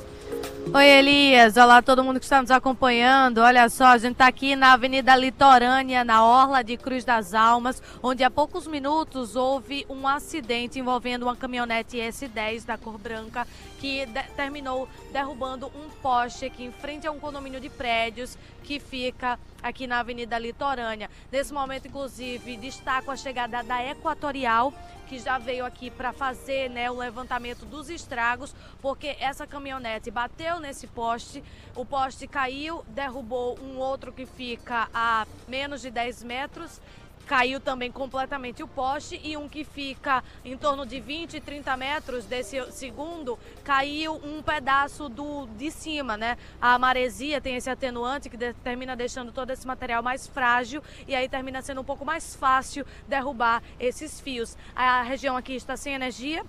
Oi, Elias. Olá, todo mundo que está nos acompanhando. Olha só, a gente está aqui na Avenida Litorânea, na Orla de Cruz das Almas, onde há poucos minutos houve um acidente envolvendo uma caminhonete S10 da cor branca que terminou derrubando um poste aqui em frente a um condomínio de prédios que fica aqui na Avenida Litorânea. Nesse momento, inclusive, destaco a chegada da Equatorial, que já veio aqui para fazer, né, o levantamento dos estragos, porque essa caminhonete bateu nesse poste, o poste caiu, derrubou um outro que fica a menos de 10 metros, caiu também completamente o poste, e um que fica em torno de 20, 30 metros desse segundo, caiu um pedaço de cima, né? A maresia tem esse atenuante que termina deixando todo esse material mais frágil e aí termina sendo um pouco mais fácil derrubar esses fios. A região aqui está sem energia.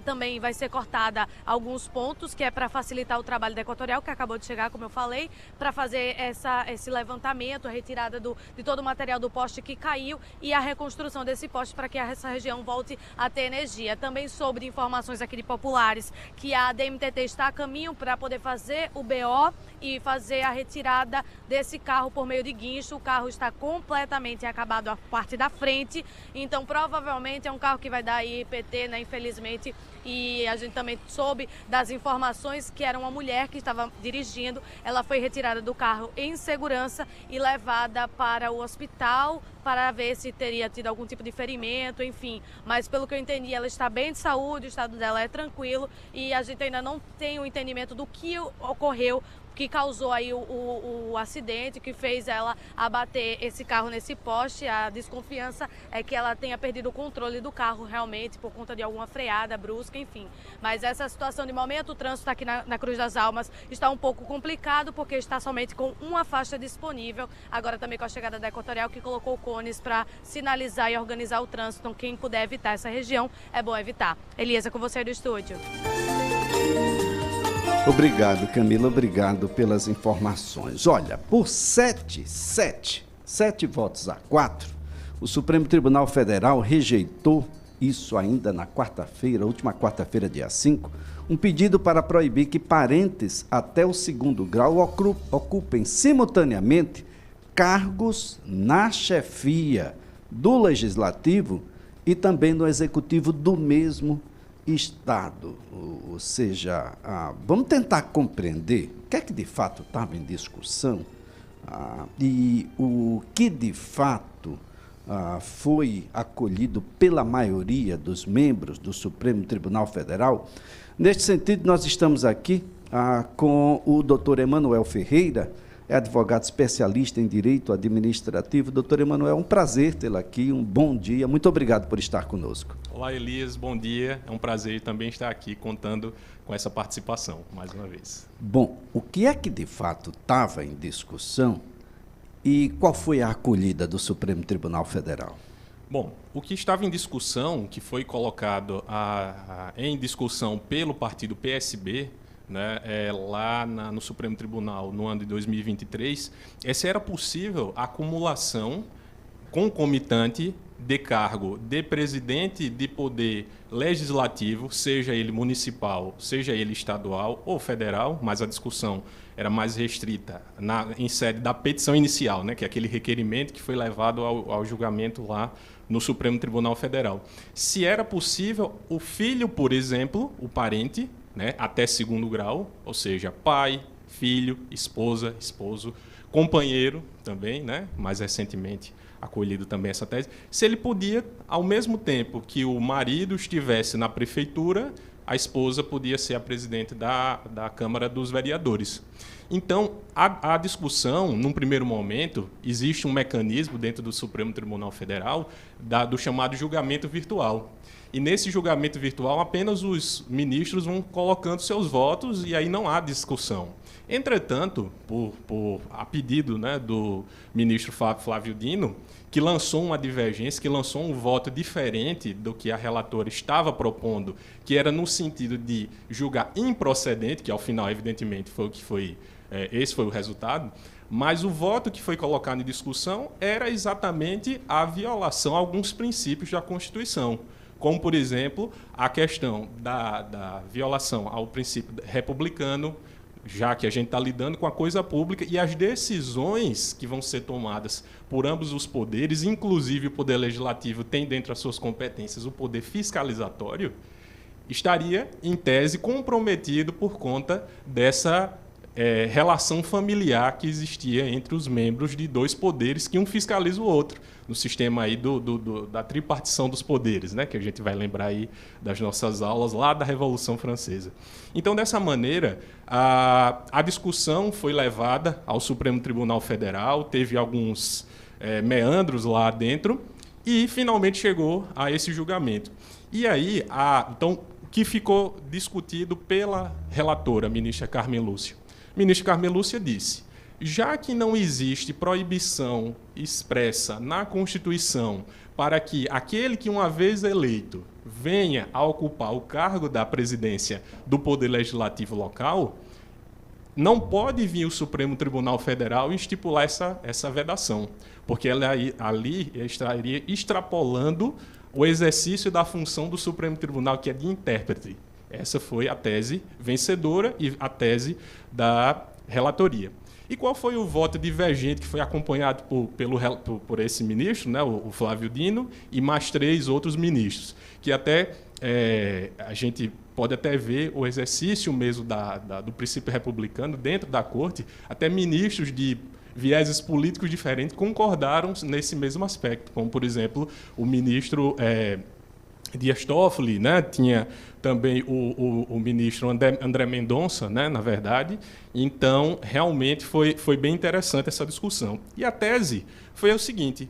Também vai ser cortada alguns pontos, que é para facilitar o trabalho da Equatorial, que acabou de chegar, como eu falei, para fazer esse levantamento, a retirada de todo o material do poste que caiu e a reconstrução desse poste para que essa região volte a ter energia. Também sobre informações aqui de populares, que a DMTT está a caminho para poder fazer o BO e fazer a retirada desse carro por meio de guincho. O carro está completamente acabado a parte da frente, então provavelmente é um carro que vai dar IPT, né, infelizmente. E a gente também soube das informações que era uma mulher que estava dirigindo. Ela foi retirada do carro em segurança e levada para o hospital para ver se teria tido algum tipo de ferimento, enfim. Mas pelo que eu entendi, ela está bem de saúde, o estado dela é tranquilo e a gente ainda não tem o entendimento do que ocorreu, que causou aí o acidente, que fez ela abater esse carro nesse poste. A desconfiança é que ela tenha perdido o controle do carro realmente por conta de alguma freada brusca, enfim. Mas essa situação de momento, o trânsito aqui na Cruz das Almas está um pouco complicado porque está somente com uma faixa disponível. Agora também com a chegada da Equatorial, que colocou cones para sinalizar e organizar o trânsito. Então quem puder evitar essa região, é bom evitar. Elias, é com você aí do estúdio. Obrigado, Camila, obrigado pelas informações. Olha, por 7 votos a 4, o Supremo Tribunal Federal rejeitou, isso ainda na quarta-feira, última quarta-feira, dia 5, um pedido para proibir que parentes até o 2º grau ocupem simultaneamente cargos na chefia do Legislativo e também no Executivo do mesmo Estado. Ou seja, vamos tentar compreender o que é que de fato estava em discussão e o que de fato foi acolhido pela maioria dos membros do Supremo Tribunal Federal. Neste sentido, nós estamos aqui com o doutor Emanuel Ferreira, é advogado especialista em direito administrativo. Doutor Emanuel, é um prazer tê-lo aqui, um bom dia, muito obrigado por estar conosco. Olá, Elias, bom dia, é um prazer também estar aqui contando com essa participação, mais uma vez. Bom, o que é que de fato estava em discussão e qual foi a acolhida do Supremo Tribunal Federal? Bom, o que estava em discussão, que foi colocado em discussão pelo partido PSB, né, lá no Supremo Tribunal no ano de 2023, se era possível a acumulação concomitante de cargo de presidente de poder legislativo, seja ele municipal, seja ele estadual ou federal, mas a discussão era mais restrita em sede da petição inicial, né, que é aquele requerimento que foi levado ao julgamento lá no Supremo Tribunal Federal. Se era possível o filho, por exemplo, o parente, né, até segundo grau, ou seja, pai, filho, esposa, esposo, companheiro também, né, mais recentemente acolhido também essa tese, se ele podia, ao mesmo tempo que o marido estivesse na prefeitura, a esposa podia ser a presidente da Câmara dos Vereadores. Então, a discussão, num primeiro momento, existe um mecanismo dentro do Supremo Tribunal Federal do chamado julgamento virtual. E nesse julgamento virtual, apenas os ministros vão colocando seus votos e aí não há discussão. Entretanto, a pedido, né, do ministro Flávio Dino, que lançou uma divergência, que lançou um voto diferente do que a relatora estava propondo, que era no sentido de julgar improcedente, que ao final, evidentemente, esse foi o resultado, mas o voto que foi colocado em discussão era exatamente a violação a alguns princípios da Constituição, como, por exemplo, a questão da violação ao princípio republicano, já que a gente está lidando com a coisa pública e as decisões que vão ser tomadas por ambos os poderes, inclusive o Poder Legislativo tem dentro das suas competências o poder fiscalizatório, estaria, em tese, comprometido por conta dessa relação familiar que existia entre os membros de dois poderes, que um fiscaliza o outro, no sistema aí da tripartição dos poderes, né, que a gente vai lembrar aí das nossas aulas lá da Revolução Francesa. Então, dessa maneira, a discussão foi levada ao Supremo Tribunal Federal, teve alguns meandros lá dentro e finalmente chegou a esse julgamento. E aí, então, o que ficou discutido pela relatora, a ministra Carmen Lúcia? A ministra Carmen Lúcia disse: já que não existe proibição expressa na Constituição para que aquele que, uma vez eleito, venha a ocupar o cargo da presidência do Poder Legislativo local, não pode vir o Supremo Tribunal Federal e estipular essa vedação, porque ela ali estaria extrapolando o exercício da função do Supremo Tribunal, que é de intérprete. Essa foi a tese vencedora e a tese da relatoria. E qual foi o voto divergente que foi acompanhado por esse ministro, né, o Flávio Dino, e mais 3 outros ministros, que até a gente pode até ver o exercício mesmo do princípio republicano dentro da corte, até ministros de vieses políticos diferentes concordaram nesse mesmo aspecto, como, por exemplo, o ministro Dias Toffoli, né? Tinha também o ministro André Mendonça, né? Na verdade. Então, realmente foi bem interessante essa discussão. E a tese foi o seguinte: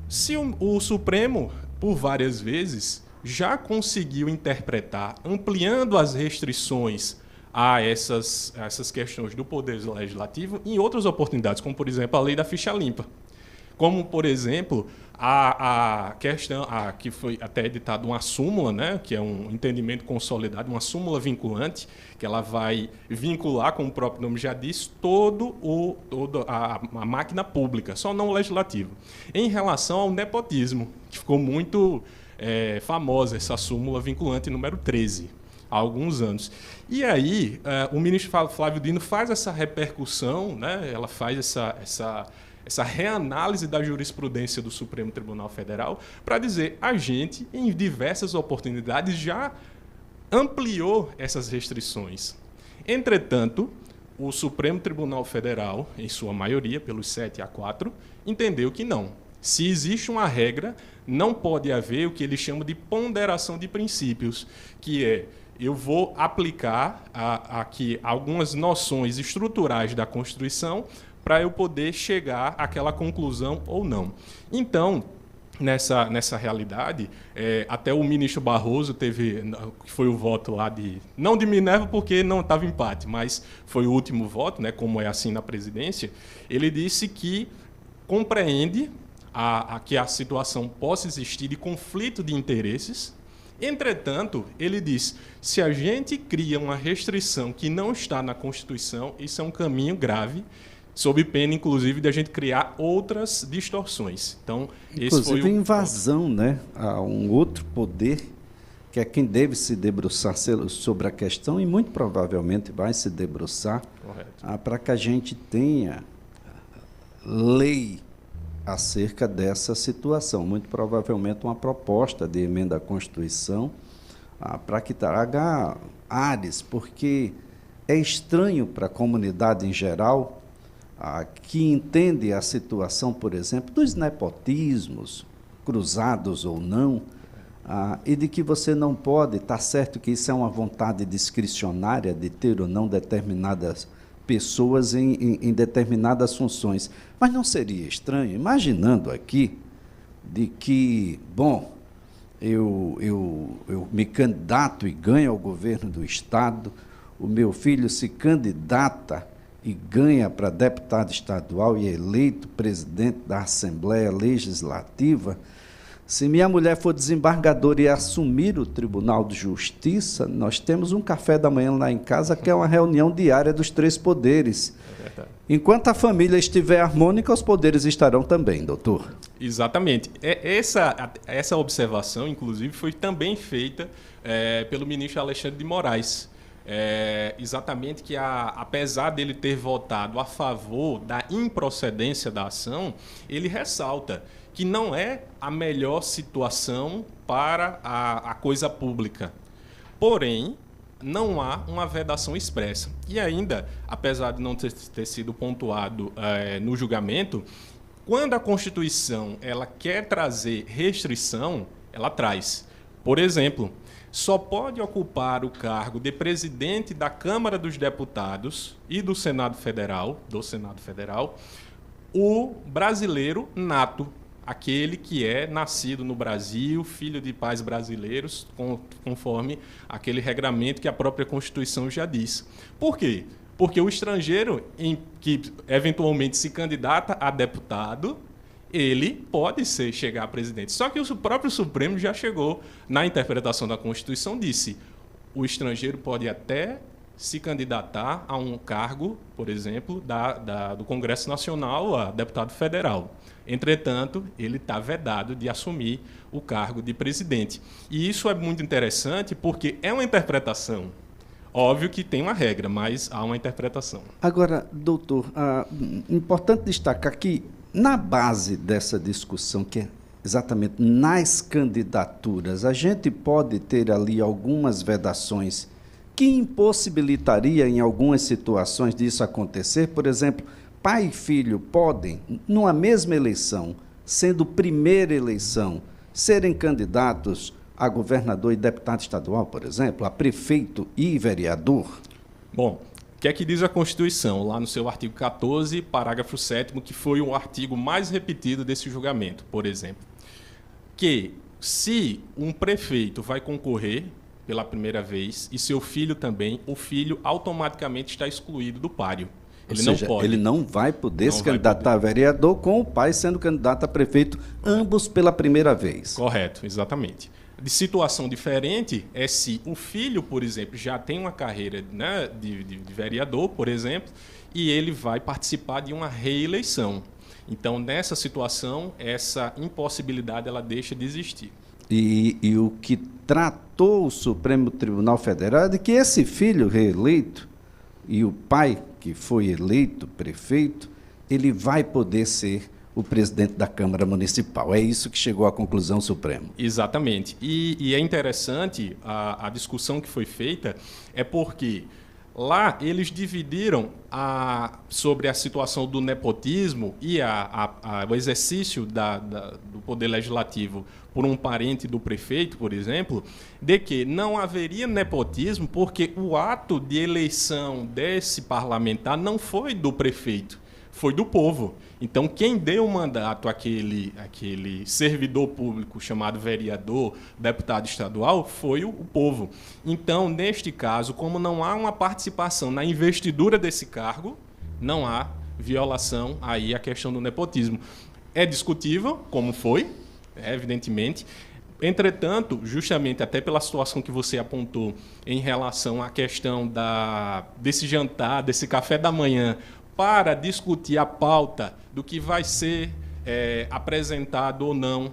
se o Supremo, por várias vezes, já conseguiu interpretar, ampliando as restrições a essas questões do Poder Legislativo em outras oportunidades, como, por exemplo, a lei da ficha limpa. Como, por exemplo, a questão que foi até editada uma súmula, né, que é um entendimento consolidado, uma súmula vinculante, que ela vai vincular, como o próprio nome já diz, toda a máquina pública, só não o legislativo. Em relação ao nepotismo, que ficou muito famosa essa súmula vinculante número 13, há alguns anos. E aí, o ministro Flávio Dino faz essa repercussão, né, ela faz essa reanálise da jurisprudência do Supremo Tribunal Federal para dizer: a gente, em diversas oportunidades, já ampliou essas restrições. Entretanto, o Supremo Tribunal Federal, em sua maioria, pelos 7-4, entendeu que não. Se existe uma regra, não pode haver o que eles chamam de ponderação de princípios, que é: eu vou aplicar aqui algumas noções estruturais da Constituição para eu poder chegar àquela conclusão ou não. Então, nessa realidade, até o ministro Barroso teve, que foi o voto lá não de Minerva porque não estava empate, mas foi o último voto, né, como é assim na presidência, ele disse que compreende que a situação possa existir de conflito de interesses. Entretanto, ele diz, se a gente cria uma restrição que não está na Constituição, isso é um caminho grave, sob pena, inclusive, de a gente criar outras distorções. Então, inclusive, invasão, né, a um outro poder, que é quem deve se debruçar sobre a questão, e muito provavelmente vai se debruçar, para que a gente tenha lei acerca dessa situação. Muito provavelmente uma proposta de emenda à Constituição para que traga ares, porque é estranho para a comunidade em geral, que entende a situação, por exemplo, dos nepotismos, cruzados ou não, e de que você não pode, está certo que isso é uma vontade discricionária de ter ou não determinadas pessoas em determinadas funções. Mas não seria estranho, imaginando aqui, de que, bom, eu me candidato e ganho ao governo do Estado, o meu filho se candidata e ganha para deputado estadual e é eleito presidente da Assembleia Legislativa. Se minha mulher for desembargadora e assumir o Tribunal de Justiça, nós temos um café da manhã lá em casa, que é uma reunião diária dos 3 poderes. Enquanto a família estiver harmônica, os poderes estarão também, doutor. Exatamente. Essa observação, inclusive, foi também feita pelo ministro Alexandre de Moraes. Exatamente que, apesar dele ter votado a favor da improcedência da ação, ele ressalta que não é a melhor situação para a coisa pública. Porém, não há uma vedação expressa. E ainda, apesar de não ter sido pontuado no julgamento, quando a Constituição ela quer trazer restrição, ela traz. Por exemplo, só pode ocupar o cargo de presidente da Câmara dos Deputados e do Senado Federal, o brasileiro nato, aquele que é nascido no Brasil, filho de pais brasileiros, conforme aquele regramento que a própria Constituição já diz. Por quê? Porque o estrangeiro que eventualmente se candidata a deputado, ele pode chegar a presidente. Só que o próprio Supremo já chegou, na interpretação da Constituição, disse o estrangeiro pode até se candidatar a um cargo, por exemplo, do Congresso Nacional, a deputado federal. Entretanto, ele está vedado de assumir o cargo de presidente. E isso é muito interessante porque é uma interpretação. Óbvio que tem uma regra, mas há uma interpretação. Agora, doutor, importante destacar que, na base dessa discussão, que é exatamente nas candidaturas, a gente pode ter ali algumas vedações que impossibilitaria, em algumas situações, disso acontecer. Por exemplo, pai e filho podem, numa mesma eleição, sendo primeira eleição, serem candidatos a governador e deputado estadual, por exemplo, a prefeito e vereador? Bom, o que é que diz a Constituição, lá no seu artigo 14, parágrafo 7º, que foi o artigo mais repetido desse julgamento, por exemplo, que se um prefeito vai concorrer pela primeira vez e seu filho também, o filho automaticamente está excluído do páreo. Ele não vai poder se candidatar a vereador com o pai sendo candidato a prefeito, ambos pela primeira vez. Correto, exatamente. De situação diferente é se o filho, por exemplo, já tem uma carreira, né, de vereador, por exemplo, e ele vai participar de uma reeleição. Então, nessa situação, essa impossibilidade ela deixa de existir. E o que tratou o Supremo Tribunal Federal é de que esse filho reeleito e o pai que foi eleito prefeito, ele vai poder ser o presidente da Câmara Municipal. É isso que chegou à conclusão Suprema. Exatamente. E é interessante a discussão que foi feita, é porque Lá, eles dividiram sobre a situação do nepotismo e o exercício do poder legislativo por um parente do prefeito, por exemplo, de que não haveria nepotismo porque o ato de eleição desse parlamentar não foi do prefeito, foi do povo. Então, quem deu o mandato àquele servidor público chamado vereador, deputado estadual, foi o povo. Então, neste caso, como não há uma participação na investidura desse cargo, não há violação aí à questão do nepotismo. É discutível, como foi, evidentemente. Entretanto, justamente até pela situação que você apontou em relação à questão desse jantar, desse café da manhã, para discutir a pauta do que vai ser apresentado ou não.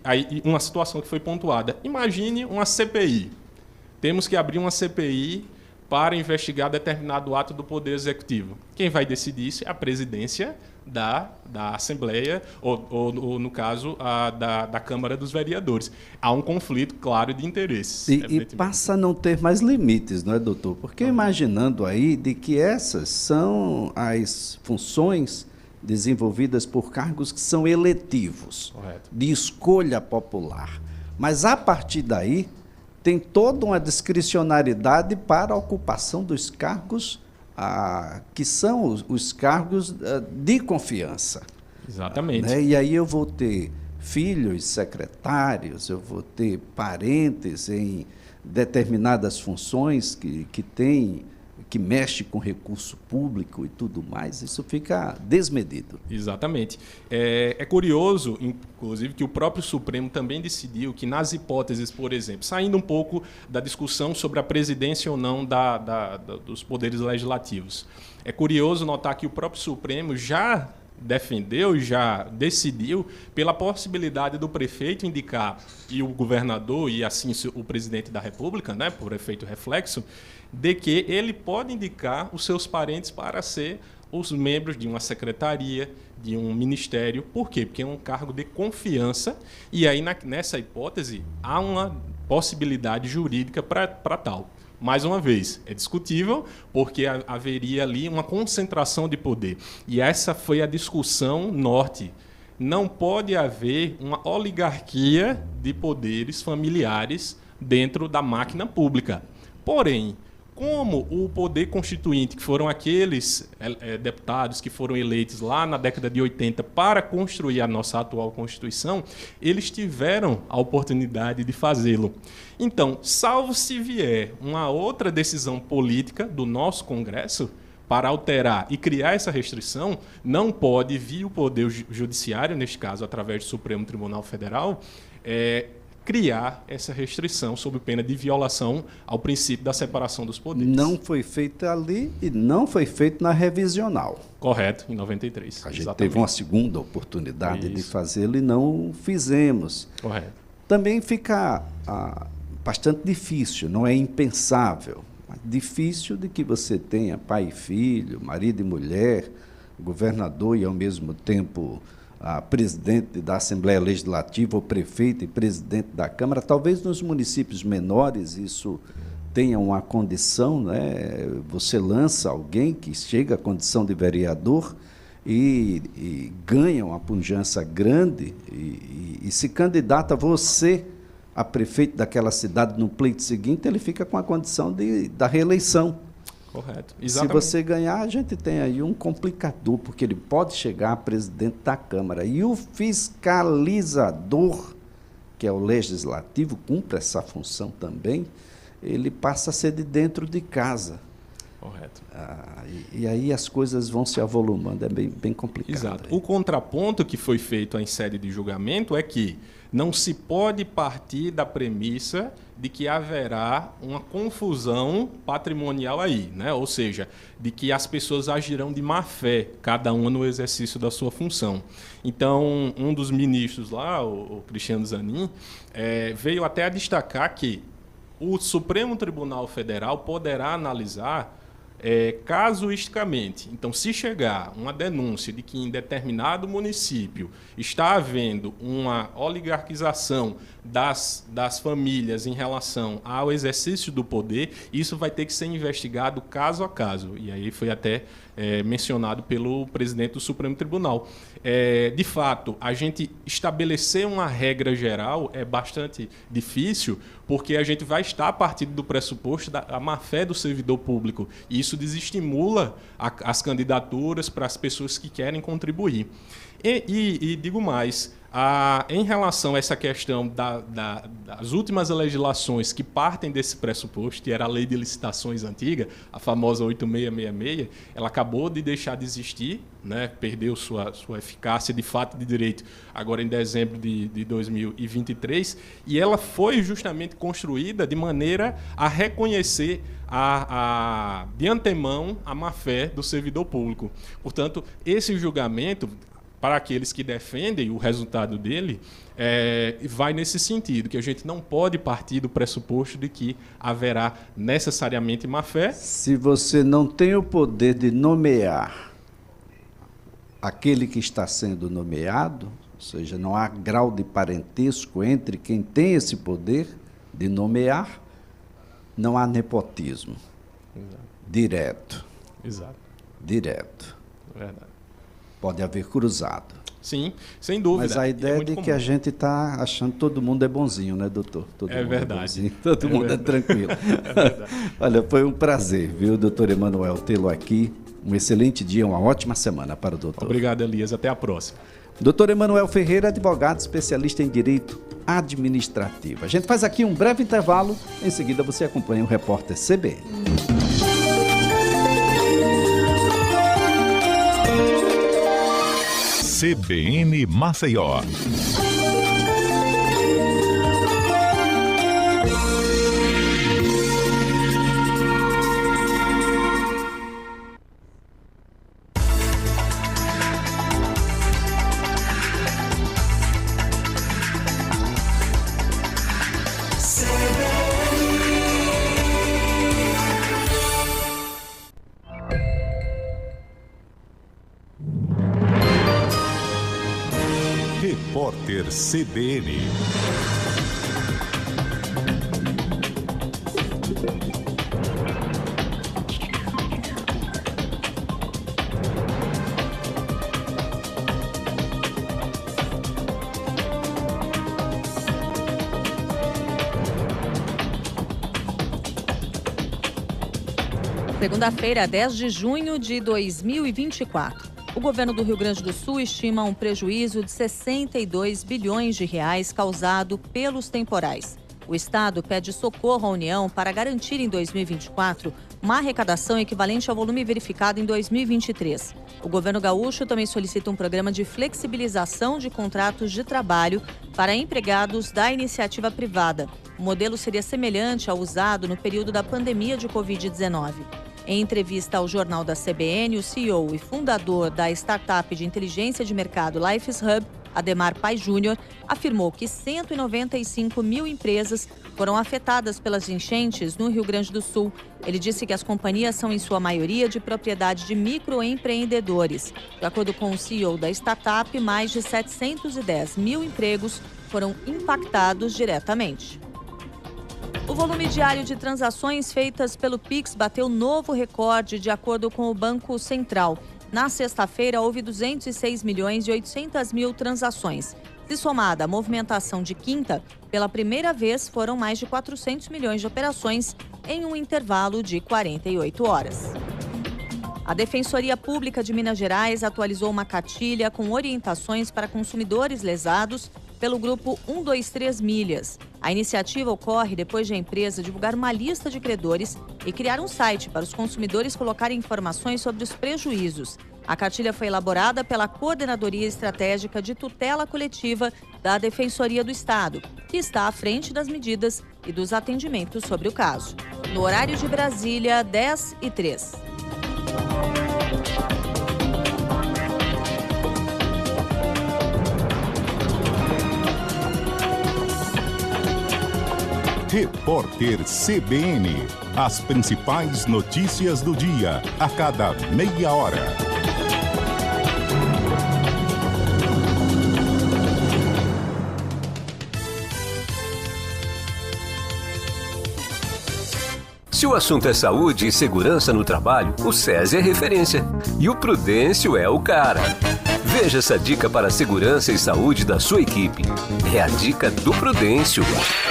Aí, uma situação que foi pontuada. Imagine uma CPI. Temos que abrir uma CPI para investigar determinado ato do Poder Executivo. Quem vai decidir isso é a presidência da Assembleia, ou no caso, da Câmara dos Vereadores. Há um conflito, claro, de interesses. E passa a não ter mais limites, não é, doutor? Porque imaginando aí de que essas são as funções desenvolvidas por cargos que são eletivos, correto, de escolha popular. Mas, a partir daí, tem toda uma discricionariedade para a ocupação dos cargos que são os cargos de confiança. Exatamente. Né? E aí eu vou ter filhos secretários, eu vou ter parentes em determinadas funções que mexe com recurso público e tudo mais, isso fica desmedido. Exatamente. É curioso, inclusive, que o próprio Supremo também decidiu que nas hipóteses, por exemplo, saindo um pouco da discussão sobre a presidência ou não dos poderes legislativos, é curioso notar que o próprio Supremo já defendeu, já decidiu pela possibilidade do prefeito indicar, e o governador, e assim o presidente da República, né, por efeito reflexo, de que ele pode indicar os seus parentes para ser os membros de uma secretaria, de um ministério. Por quê? Porque é um cargo de confiança e aí, nessa hipótese, há uma possibilidade jurídica para tal. Mais uma vez, é discutível porque haveria ali uma concentração de poder. E essa foi a discussão norte. Não pode haver uma oligarquia de poderes familiares dentro da máquina pública. Porém, como o poder constituinte, que foram aqueles deputados que foram eleitos lá na década de 80 para construir a nossa atual Constituição, eles tiveram a oportunidade de fazê-lo. Então, salvo se vier uma outra decisão política do nosso Congresso para alterar e criar essa restrição, não pode vir o Poder Judiciário, neste caso, através do Supremo Tribunal Federal, criar essa restrição sob pena de violação ao princípio da separação dos poderes. Não foi feito ali e não foi feito na revisional. Correto, em 93. A gente teve uma segunda oportunidade de fazê-lo e não fizemos. Correto. Também fica bastante difícil, não é impensável, mas difícil de que você tenha pai e filho, marido e mulher, governador e, ao mesmo tempo, a presidente da Assembleia Legislativa, o prefeito e presidente da Câmara. Talvez nos municípios menores isso tenha uma condição, né? Você lança alguém que chega à condição de vereador e ganha uma pujança grande e se candidata você a prefeito daquela cidade no pleito seguinte, ele fica com a condição da reeleição. Correto. Exatamente. Se você ganhar, a gente tem aí um complicador, porque ele pode chegar a presidente da Câmara. E o fiscalizador, que é o legislativo, cumpre essa função também, ele passa a ser de dentro de casa. Correto. E aí as coisas vão se avolumando, é bem complicado. Exato. O contraponto que foi feito em sede de julgamento é que não se pode partir da premissa de que haverá uma confusão patrimonial aí, né? Ou seja, de que as pessoas agirão de má fé, cada uma no exercício da sua função. Então, um dos ministros lá, o Cristiano Zanin, veio até a destacar que o Supremo Tribunal Federal poderá analisar casuisticamente. Então, se chegar uma denúncia de que em determinado município está havendo uma oligarquização das famílias em relação ao exercício do poder, isso vai ter que ser investigado caso a caso. E aí foi até mencionado pelo presidente do Supremo Tribunal. De fato, a gente estabelecer uma regra geral é bastante difícil, porque a gente vai estar partindo do pressuposto da má-fé do servidor público. E isso desestimula as candidaturas para as pessoas que querem contribuir. E digo mais, em relação a essa questão das últimas legislações que partem desse pressuposto, que era a lei de licitações antiga, a famosa 8666, ela acabou de deixar de existir, né? Perdeu sua eficácia de fato de direito agora em dezembro de 2023, e ela foi justamente construída de maneira a reconhecer de antemão a má-fé do servidor público. Portanto, esse julgamento, para aqueles que defendem o resultado dele, vai nesse sentido, que a gente não pode partir do pressuposto de que haverá necessariamente má-fé. Se você não tem o poder de nomear aquele que está sendo nomeado, ou seja, não há grau de parentesco entre quem tem esse poder de nomear, não há nepotismo. Exato. Direto. Exato. Direto. Verdade. Pode haver cruzado. Sim, sem dúvida. Mas a ideia de comum. que a gente está achando que todo mundo é bonzinho, né, doutor? Todo mundo verdade. É bonzinho, todo mundo verdade. é tranquilo. É verdade. Olha, foi um prazer, viu, doutor Emanuel, tê-lo aqui. Um excelente dia, uma ótima semana para o doutor. Obrigado, Elias. Até a próxima. Doutor Emanuel Ferreira, advogado especialista em direito administrativo. A gente faz aqui um breve intervalo. Em seguida, você acompanha o repórter CBN. CBN Maceió. Repórter CBN. Segunda-feira, 10 de junho de 2024. O governo do Rio Grande do Sul estima um prejuízo de 62 bilhões de reais causado pelos temporais. O Estado pede socorro à União para garantir em 2024 uma arrecadação equivalente ao volume verificado em 2023. O governo gaúcho também solicita um programa de flexibilização de contratos de trabalho para empregados da iniciativa privada. O modelo seria semelhante ao usado no período da pandemia de Covid-19. Em entrevista ao Jornal da CBN, o CEO e fundador da startup de inteligência de mercado Lifes Hub, Ademar Pai Júnior, afirmou que 195 mil empresas foram afetadas pelas enchentes no Rio Grande do Sul. Ele disse que as companhias são, em sua maioria, de propriedade de microempreendedores. De acordo com o CEO da startup, mais de 710 mil empregos foram impactados diretamente. O volume diário de transações feitas pelo Pix bateu novo recorde, de acordo com o Banco Central. Na sexta-feira, houve 206 milhões e 800 mil transações. Se somada a movimentação de quinta, pela primeira vez foram mais de 400 milhões de operações em um intervalo de 48 horas. A Defensoria Pública de Minas Gerais atualizou uma cartilha com orientações para consumidores lesados pelo grupo 123 Milhas. A iniciativa ocorre depois de a empresa divulgar uma lista de credores e criar um site para os consumidores colocarem informações sobre os prejuízos. A cartilha foi elaborada pela Coordenadoria Estratégica de Tutela Coletiva da Defensoria do Estado, que está à frente das medidas e dos atendimentos sobre o caso. No horário de Brasília, 10h03. Repórter CBN. As principais notícias do dia, a cada meia hora. Se o assunto é saúde e segurança no trabalho, o SESI é referência. E o Prudêncio é o cara. Veja essa dica para a segurança e saúde da sua equipe. É a dica do Prudêncio.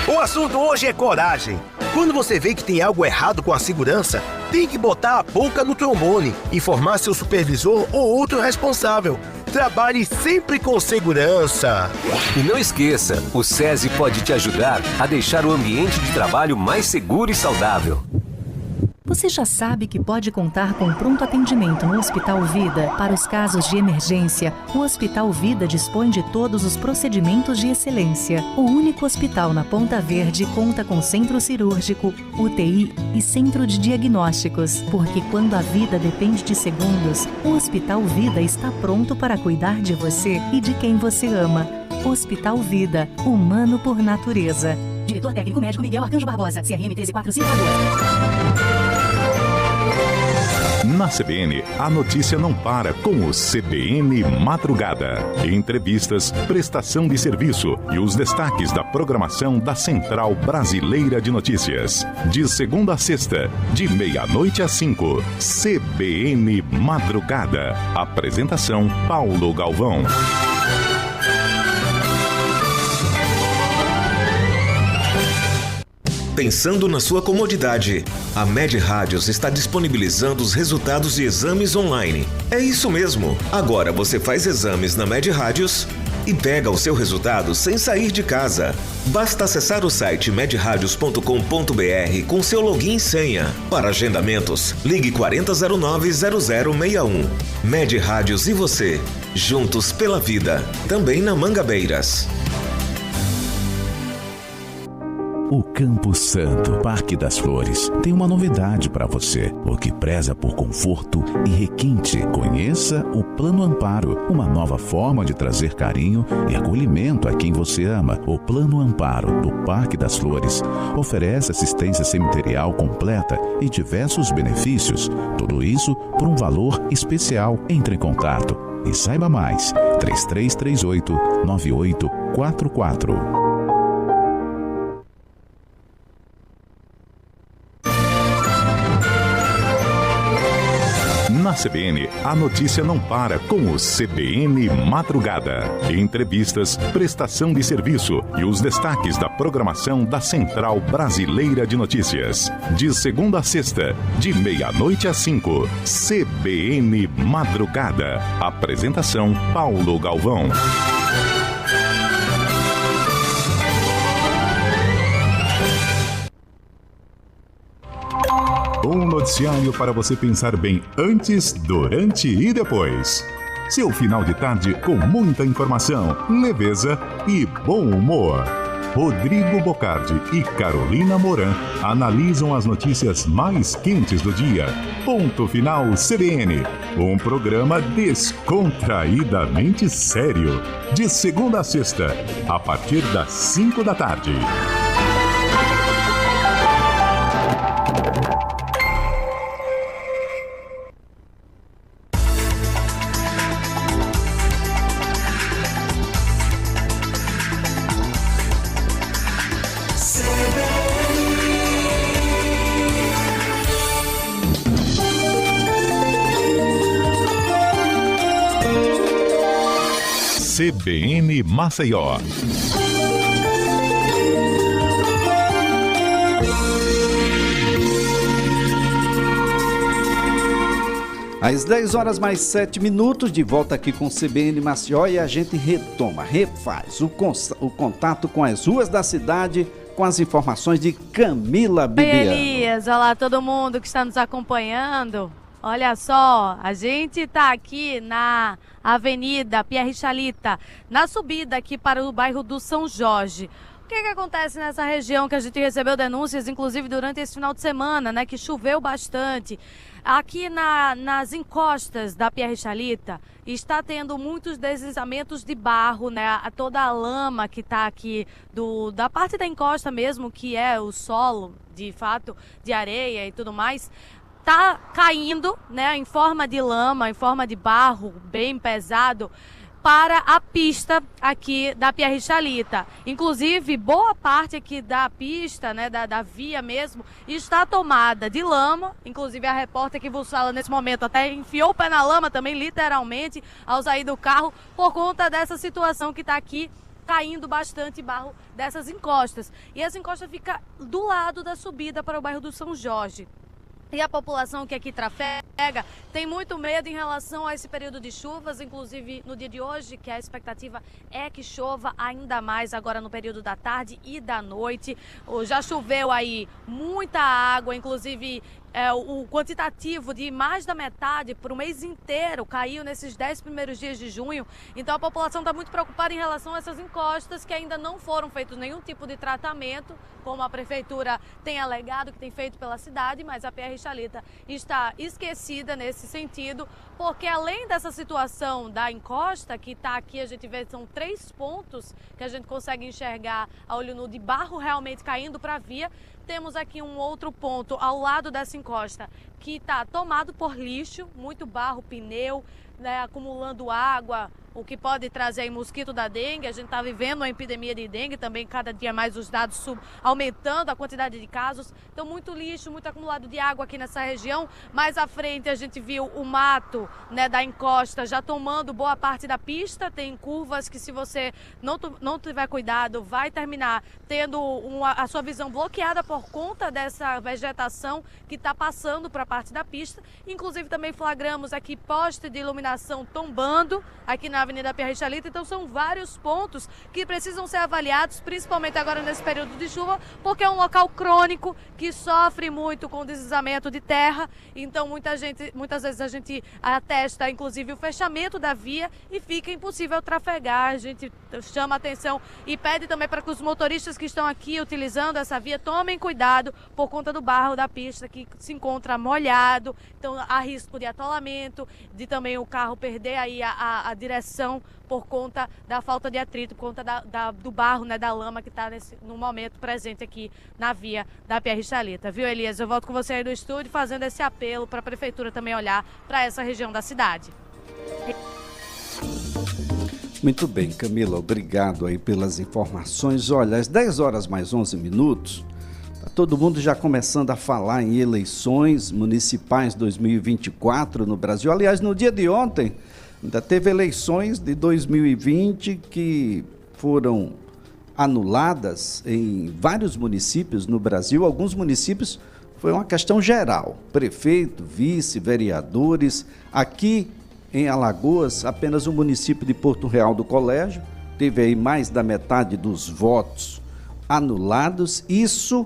O assunto hoje é coragem. Quando você vê que tem algo errado com a segurança, tem que botar a boca no trombone, informar seu supervisor ou outro responsável. Trabalhe sempre com segurança. E não esqueça, o SESI pode te ajudar a deixar o ambiente de trabalho mais seguro e saudável. Você já sabe que pode contar com pronto atendimento no Hospital Vida para os casos de emergência. O Hospital Vida dispõe de todos os procedimentos de excelência. O único hospital na Ponta Verde conta com centro cirúrgico, UTI e centro de diagnósticos. Porque quando a vida depende de segundos, o Hospital Vida está pronto para cuidar de você e de quem você ama. Hospital Vida, humano por natureza. Diretor técnico médico Miguel Arcanjo Barbosa, CRM 13452. Na CBN, a notícia não para com o CBN Madrugada. Entrevistas, prestação de serviço e os destaques da programação da Central Brasileira de Notícias. De segunda a sexta, de meia-noite às 5. CBN Madrugada. Apresentação Paulo Galvão. Pensando na sua comodidade, a Med Rádios está disponibilizando os resultados de exames online. É isso mesmo! Agora você faz exames na Med Rádios e pega o seu resultado sem sair de casa. Basta acessar o site medradios.com.br com seu login e senha. Para agendamentos, ligue 4009-0061. Med Rádios e você, juntos pela vida, também na Mangabeiras. O Campo Santo, Parque das Flores, tem uma novidade para você. O que preza por conforto e requinte. Conheça o Plano Amparo, uma nova forma de trazer carinho e acolhimento a quem você ama. O Plano Amparo do Parque das Flores oferece assistência cemiterial completa e diversos benefícios. Tudo isso por um valor especial. Entre em contato e saiba mais. 3338-9844. Na CBN, a notícia não para com o CBN Madrugada. Entrevistas, prestação de serviço e os destaques da programação da Central Brasileira de Notícias. De segunda a sexta, de meia-noite às 5. CBN Madrugada. Apresentação Paulo Galvão. Um noticiário para você pensar bem antes, durante e depois. Seu final de tarde com muita informação, leveza e bom humor. Rodrigo Bocardi e Carolina Moran analisam as notícias mais quentes do dia. Ponto Final CBN, um programa descontraídamente sério. De segunda a sexta, a partir das 5 da tarde. CBN Maceió. Às 10 horas mais 7 minutos, de volta aqui com o CBN Maceió, e a gente refaz o contato com as ruas da cidade, com as informações de Camila Bibiano. Oi, Elias, olá todo mundo que está nos acompanhando. Olha só, a gente está aqui na Avenida Pierre Chalita, na subida aqui para o bairro do São Jorge. O que acontece nessa região que a gente recebeu denúncias, inclusive durante esse final de semana, né, que choveu bastante? Aqui nas encostas da Pierre Chalita está tendo muitos deslizamentos de barro, né? Toda a lama que está aqui da parte da encosta mesmo, que é o solo, de fato, de areia e tudo mais, está caindo, né, em forma de lama, em forma de barro bem pesado, para a pista aqui da Pierre Chalita. Inclusive, boa parte aqui da pista, né, da via mesmo, está tomada de lama. Inclusive, a repórter que vos fala nesse momento até enfiou o pé na lama também, literalmente, ao sair do carro, por conta dessa situação que está aqui, caindo bastante barro dessas encostas. E essa encosta fica do lado da subida para o bairro do São Jorge. E a população que aqui trafega tem muito medo em relação a esse período de chuvas, inclusive no dia de hoje, que a expectativa é que chova ainda mais agora no período da tarde e da noite. Já choveu aí muita água, inclusive o quantitativo de mais da metade por um mês inteiro caiu nesses 10 primeiros dias de junho. Então a população está muito preocupada em relação a essas encostas que ainda não foram feitos nenhum tipo de tratamento, como a prefeitura tem alegado que tem feito pela cidade, mas a Pierre Chalita está esquecida nesse sentido, porque além dessa situação da encosta que está aqui, a gente vê são 3 pontos que a gente consegue enxergar a olho nu de barro realmente caindo para a via. Temos aqui um outro ponto ao lado dessa encosta que está tomado por lixo, muito barro, pneu, né, acumulando água, o que pode trazer aí mosquito da dengue. A gente está vivendo uma epidemia de dengue também, cada dia mais os dados aumentando a quantidade de casos. Então, muito lixo, muito acumulado de água aqui nessa região. Mais à frente a gente viu o mato, né, da encosta já tomando boa parte da pista. Tem curvas que, se você não tiver cuidado, vai terminar tendo a sua visão bloqueada por conta dessa vegetação que está passando para a parte da pista. Inclusive também flagramos aqui poste de iluminação tombando aqui na Avenida Pierre Chalita. Então são vários pontos que precisam ser avaliados, principalmente agora nesse período de chuva, porque é um local crônico que sofre muito com deslizamento de terra. Então muitas vezes a gente atesta inclusive o fechamento da via e fica impossível trafegar. A gente chama a atenção e pede também para que os motoristas que estão aqui utilizando essa via tomem cuidado por conta do barro da pista que se encontra molhado. Então há risco de atolamento, de também o carro perder aí a direção por conta da falta de atrito, por conta do barro, né, da lama que está no momento presente aqui na via da Pierre Chalita. Viu, Elias? Eu volto com você aí do estúdio fazendo esse apelo para a prefeitura também olhar para essa região da cidade. Muito bem, Camila, obrigado aí pelas informações. Olha, às 10 horas mais 11 minutos, tá todo mundo já começando a falar em eleições municipais 2024 no Brasil. Aliás, no dia de ontem, ainda teve eleições de 2020 que foram anuladas em vários municípios no Brasil. Alguns municípios foi uma questão geral, prefeito, vice, vereadores. Aqui em Alagoas, apenas o município de Porto Real do Colégio teve aí mais da metade dos votos anulados. Isso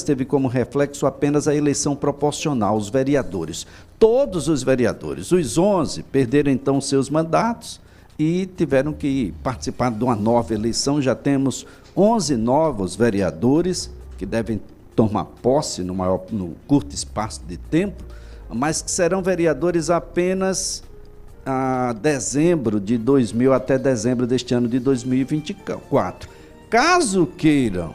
teve como reflexo apenas a eleição proporcional, os vereadores. Todos os vereadores, os 11, perderam então seus mandatos e tiveram que participar de uma nova eleição. Já temos 11 novos vereadores que devem tomar posse no curto espaço de tempo, mas que serão vereadores apenas até dezembro deste ano de 2024. Caso queiram,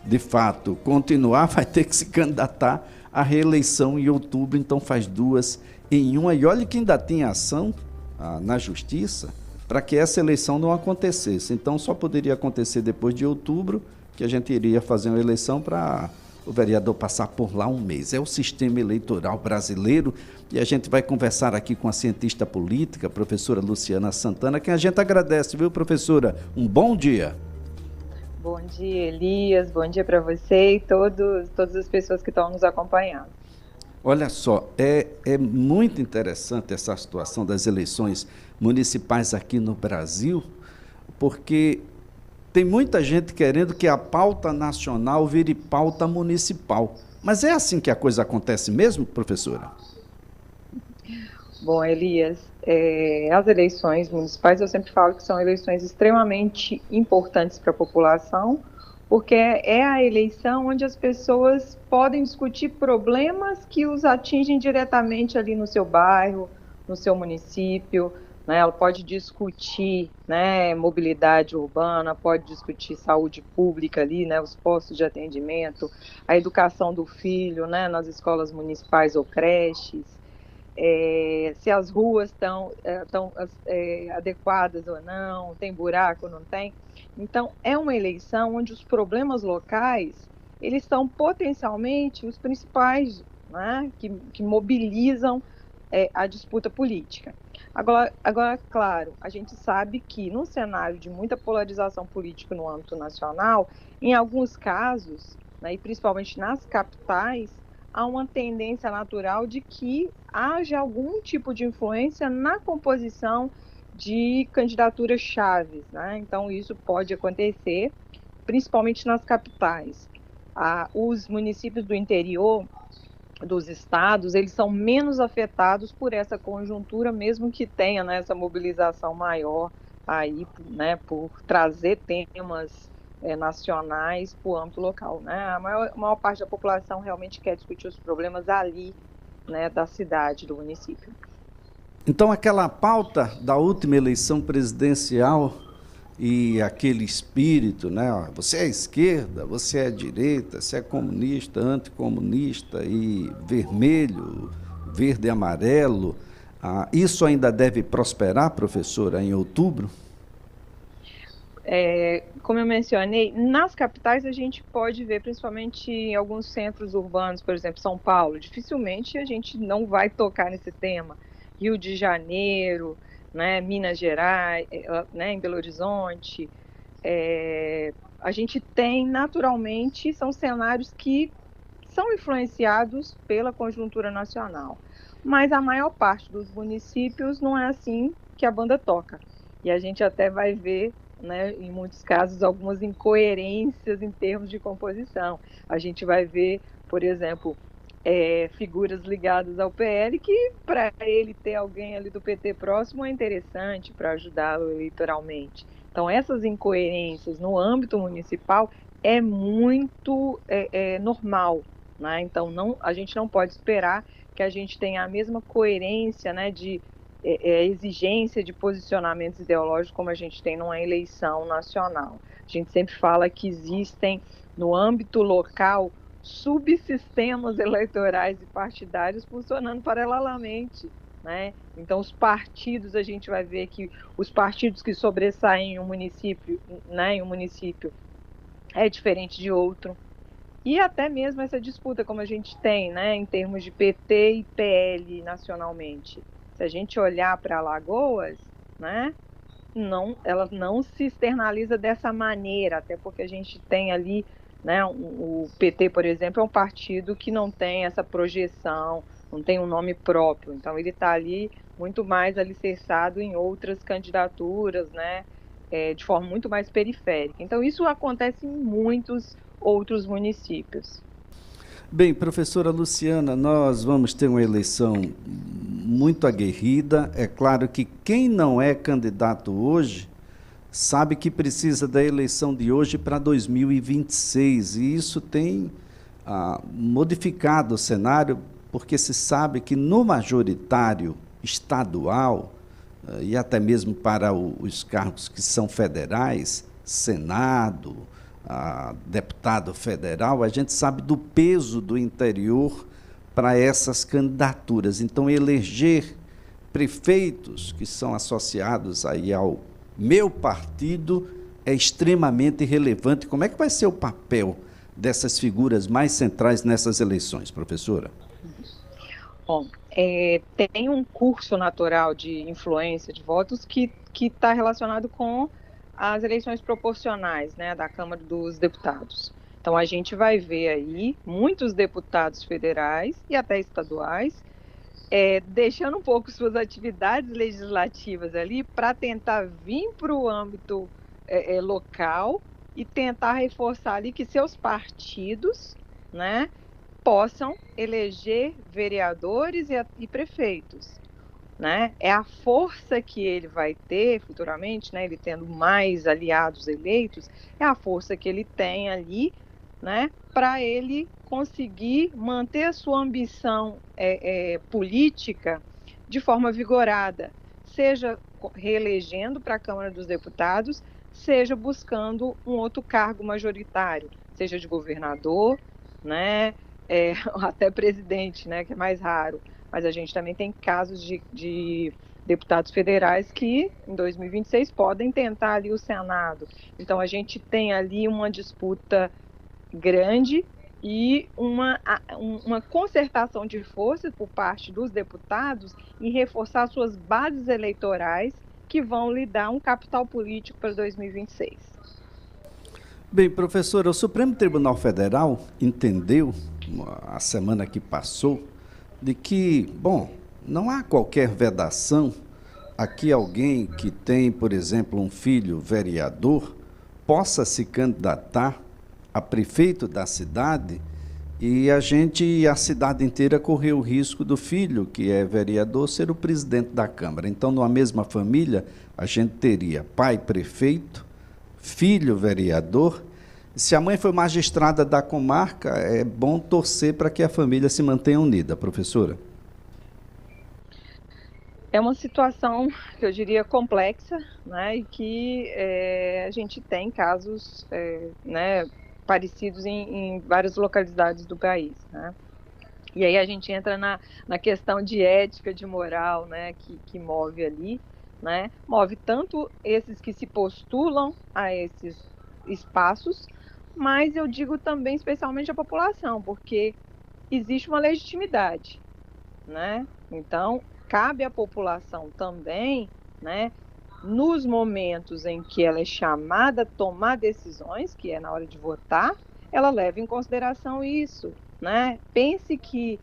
de fato, continuar, vai ter que se candidatar à reeleição em outubro, então faz 2 em 1. E olha que ainda tem ação na Justiça para que essa eleição não acontecesse. Então só poderia acontecer depois de outubro, que a gente iria fazer uma eleição para o vereador passar por lá um mês. É o sistema eleitoral brasileiro e a gente vai conversar aqui com a cientista política, a professora Luciana Santana, quem a gente agradece, viu, professora? Um bom dia. Bom dia, Elias. Bom dia para você e todas as pessoas que estão nos acompanhando. Olha só, é muito interessante essa situação das eleições municipais aqui no Brasil, porque tem muita gente querendo que a pauta nacional vire pauta municipal. Mas é assim que a coisa acontece mesmo, professora? Bom, Elias, as eleições municipais, eu sempre falo que são eleições extremamente importantes para a população, porque é a eleição onde as pessoas podem discutir problemas que os atingem diretamente ali no seu bairro, no seu município, né? Ela pode discutir, né, mobilidade urbana, pode discutir saúde pública ali, né, os postos de atendimento, a educação do filho, né, nas escolas municipais ou creches, se as ruas estão adequadas ou não, tem buraco ou não tem. Então, é uma eleição onde os problemas locais, eles são potencialmente os principais, né, que mobilizam a disputa política. Agora, claro, a gente sabe que num cenário de muita polarização política no âmbito nacional, em alguns casos, né, e principalmente nas capitais, há uma tendência natural de que haja algum tipo de influência na composição de candidaturas chaves, né? Então, isso pode acontecer, principalmente nas capitais. Os municípios do interior dos estados, eles são menos afetados por essa conjuntura, mesmo que tenha, né, essa mobilização maior aí, né, por trazer temas nacionais para o âmbito local, né? A maior parte da população realmente quer discutir os problemas ali, né, da cidade, do município. Então, aquela pauta da última eleição presidencial e aquele espírito, né? Você é esquerda, você é direita, você é comunista, anticomunista e vermelho, verde e amarelo. Isso ainda deve prosperar, professora, em outubro? Como eu mencionei, nas capitais a gente pode ver, principalmente em alguns centros urbanos, por exemplo, São Paulo, dificilmente a gente não vai tocar nesse tema. Rio de Janeiro, né, Minas Gerais, né, em Belo Horizonte, a gente tem naturalmente, são cenários que são influenciados pela conjuntura nacional, mas a maior parte dos municípios não é assim que a banda toca, e a gente até vai ver, né, em muitos casos, algumas incoerências em termos de composição. A gente vai ver, por exemplo, figuras ligadas ao PL, que para ele ter alguém ali do PT próximo é interessante para ajudá-lo eleitoralmente. Então, essas incoerências no âmbito municipal é muito normal, né? Então, a gente não pode esperar que a gente tenha a mesma coerência, né, de exigência de posicionamentos ideológicos como a gente tem numa eleição nacional. A gente sempre fala que existem, no âmbito local, subsistemas eleitorais e partidários funcionando paralelamente, né? Então, os partidos, a gente vai ver que os partidos que sobressaem em um município, né, em um município é diferente de outro. E até mesmo essa disputa, como a gente tem, né, em termos de PT e PL nacionalmente. Se a gente olhar para Alagoas, né, ela não se externaliza dessa maneira, até porque a gente tem ali, né, o PT, por exemplo, é um partido que não tem essa projeção, não tem um nome próprio, então ele está ali muito mais alicerçado em outras candidaturas, né, de forma muito mais periférica. Então isso acontece em muitos outros municípios. Bem, professora Luciana, nós vamos ter uma eleição muito aguerrida. É claro que quem não é candidato hoje sabe que precisa da eleição de hoje para 2026, e isso tem modificado o cenário, porque se sabe que no majoritário estadual, e até mesmo para os cargos que são federais, Senado, deputado federal, a gente sabe do peso do interior para essas candidaturas. Então, eleger prefeitos que são associados aí ao meu partido é extremamente relevante. Como é que vai ser o papel dessas figuras mais centrais nessas eleições, professora? Bom, tem um curso natural de influência de votos que está relacionado com as eleições proporcionais, né, da Câmara dos Deputados. Então, a gente vai ver aí muitos deputados federais e até estaduais deixando um pouco suas atividades legislativas ali para tentar vir para o âmbito local e tentar reforçar ali que seus partidos, né, possam eleger vereadores e prefeitos. né? É a força que ele vai ter futuramente, né? Ele tendo mais aliados eleitos, é a força que ele tem ali, né? Para ele conseguir manter a sua ambição política de forma vigorada, seja reelegendo para a Câmara dos Deputados, seja buscando um outro cargo majoritário, seja de governador, né? Até presidente, né? Que é mais raro. Mas a gente também tem casos de deputados federais que, em 2026, podem tentar ali o Senado. Então, a gente tem ali uma disputa grande e uma concertação de forças por parte dos deputados em reforçar suas bases eleitorais que vão lhe dar um capital político para 2026. Bem, professora, o Supremo Tribunal Federal entendeu, a semana que passou, de que, bom, não há qualquer vedação a que alguém que tem, por exemplo, um filho vereador, possa se candidatar a prefeito da cidade e a cidade inteira correu o risco do filho, que é vereador, ser o presidente da Câmara. Então, numa mesma família, a gente teria pai prefeito, filho vereador. Se a mãe foi magistrada da comarca, é bom torcer para que a família se mantenha unida, professora. É uma situação que eu diria complexa, né, e que a gente tem casos né, parecidos em várias localidades do país, né? E aí a gente entra na questão de ética, de moral, né, que move ali, né? Move tanto esses que se postulam a esses espaços, mas eu digo também especialmente a população, porque existe uma legitimidade, né? Então, cabe à população também, né, nos momentos em que ela é chamada a tomar decisões, que é na hora de votar, ela leva em consideração isso, né? Pense que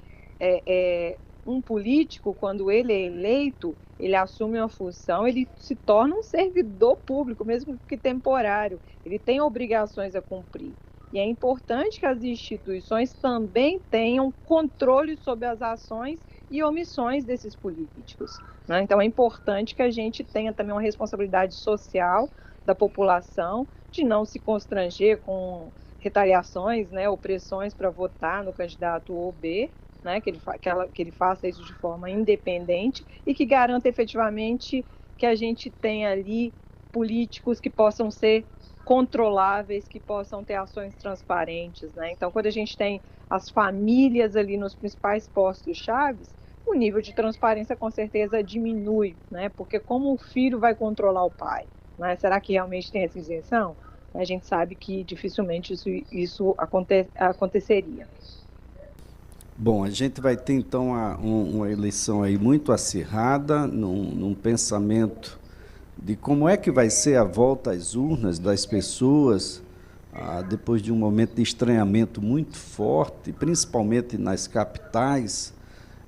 um político, quando ele é eleito, ele assume uma função, ele se torna um servidor público, mesmo que temporário. Ele tem obrigações a cumprir. E é importante que as instituições também tenham controle sobre as ações e omissões desses políticos, né? Então é importante que a gente tenha também uma responsabilidade social da população de não se constranger com retaliações, né, opressões para votar no candidato ou B, né, que ele faça isso de forma independente e que garanta efetivamente que a gente tenha ali políticos que possam ser controláveis, que possam ter ações transparentes, né? Então, quando a gente tem as famílias ali nos principais postos-chaves, o nível de transparência com certeza diminui, né? Porque como o filho vai controlar o pai, né? Será que realmente tem essa isenção? A gente sabe que dificilmente isso aconteceria. Bom, a gente vai ter então uma eleição aí muito acirrada, num pensamento de como é que vai ser a volta às urnas das pessoas, depois de um momento de estranhamento muito forte, principalmente nas capitais,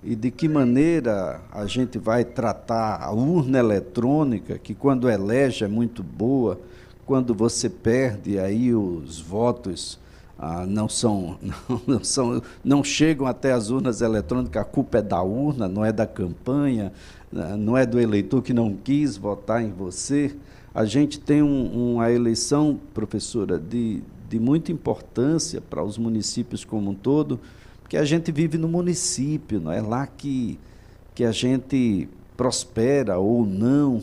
e de que maneira a gente vai tratar a urna eletrônica, que quando elege é muito boa, quando você perde aí os votos não chegam até as urnas eletrônicas, a culpa é da urna, não é da campanha, não é do eleitor que não quis votar em você. A gente tem uma eleição, professora, de muita importância para os municípios como um todo, porque a gente vive no município, não é lá que a gente prospera ou não.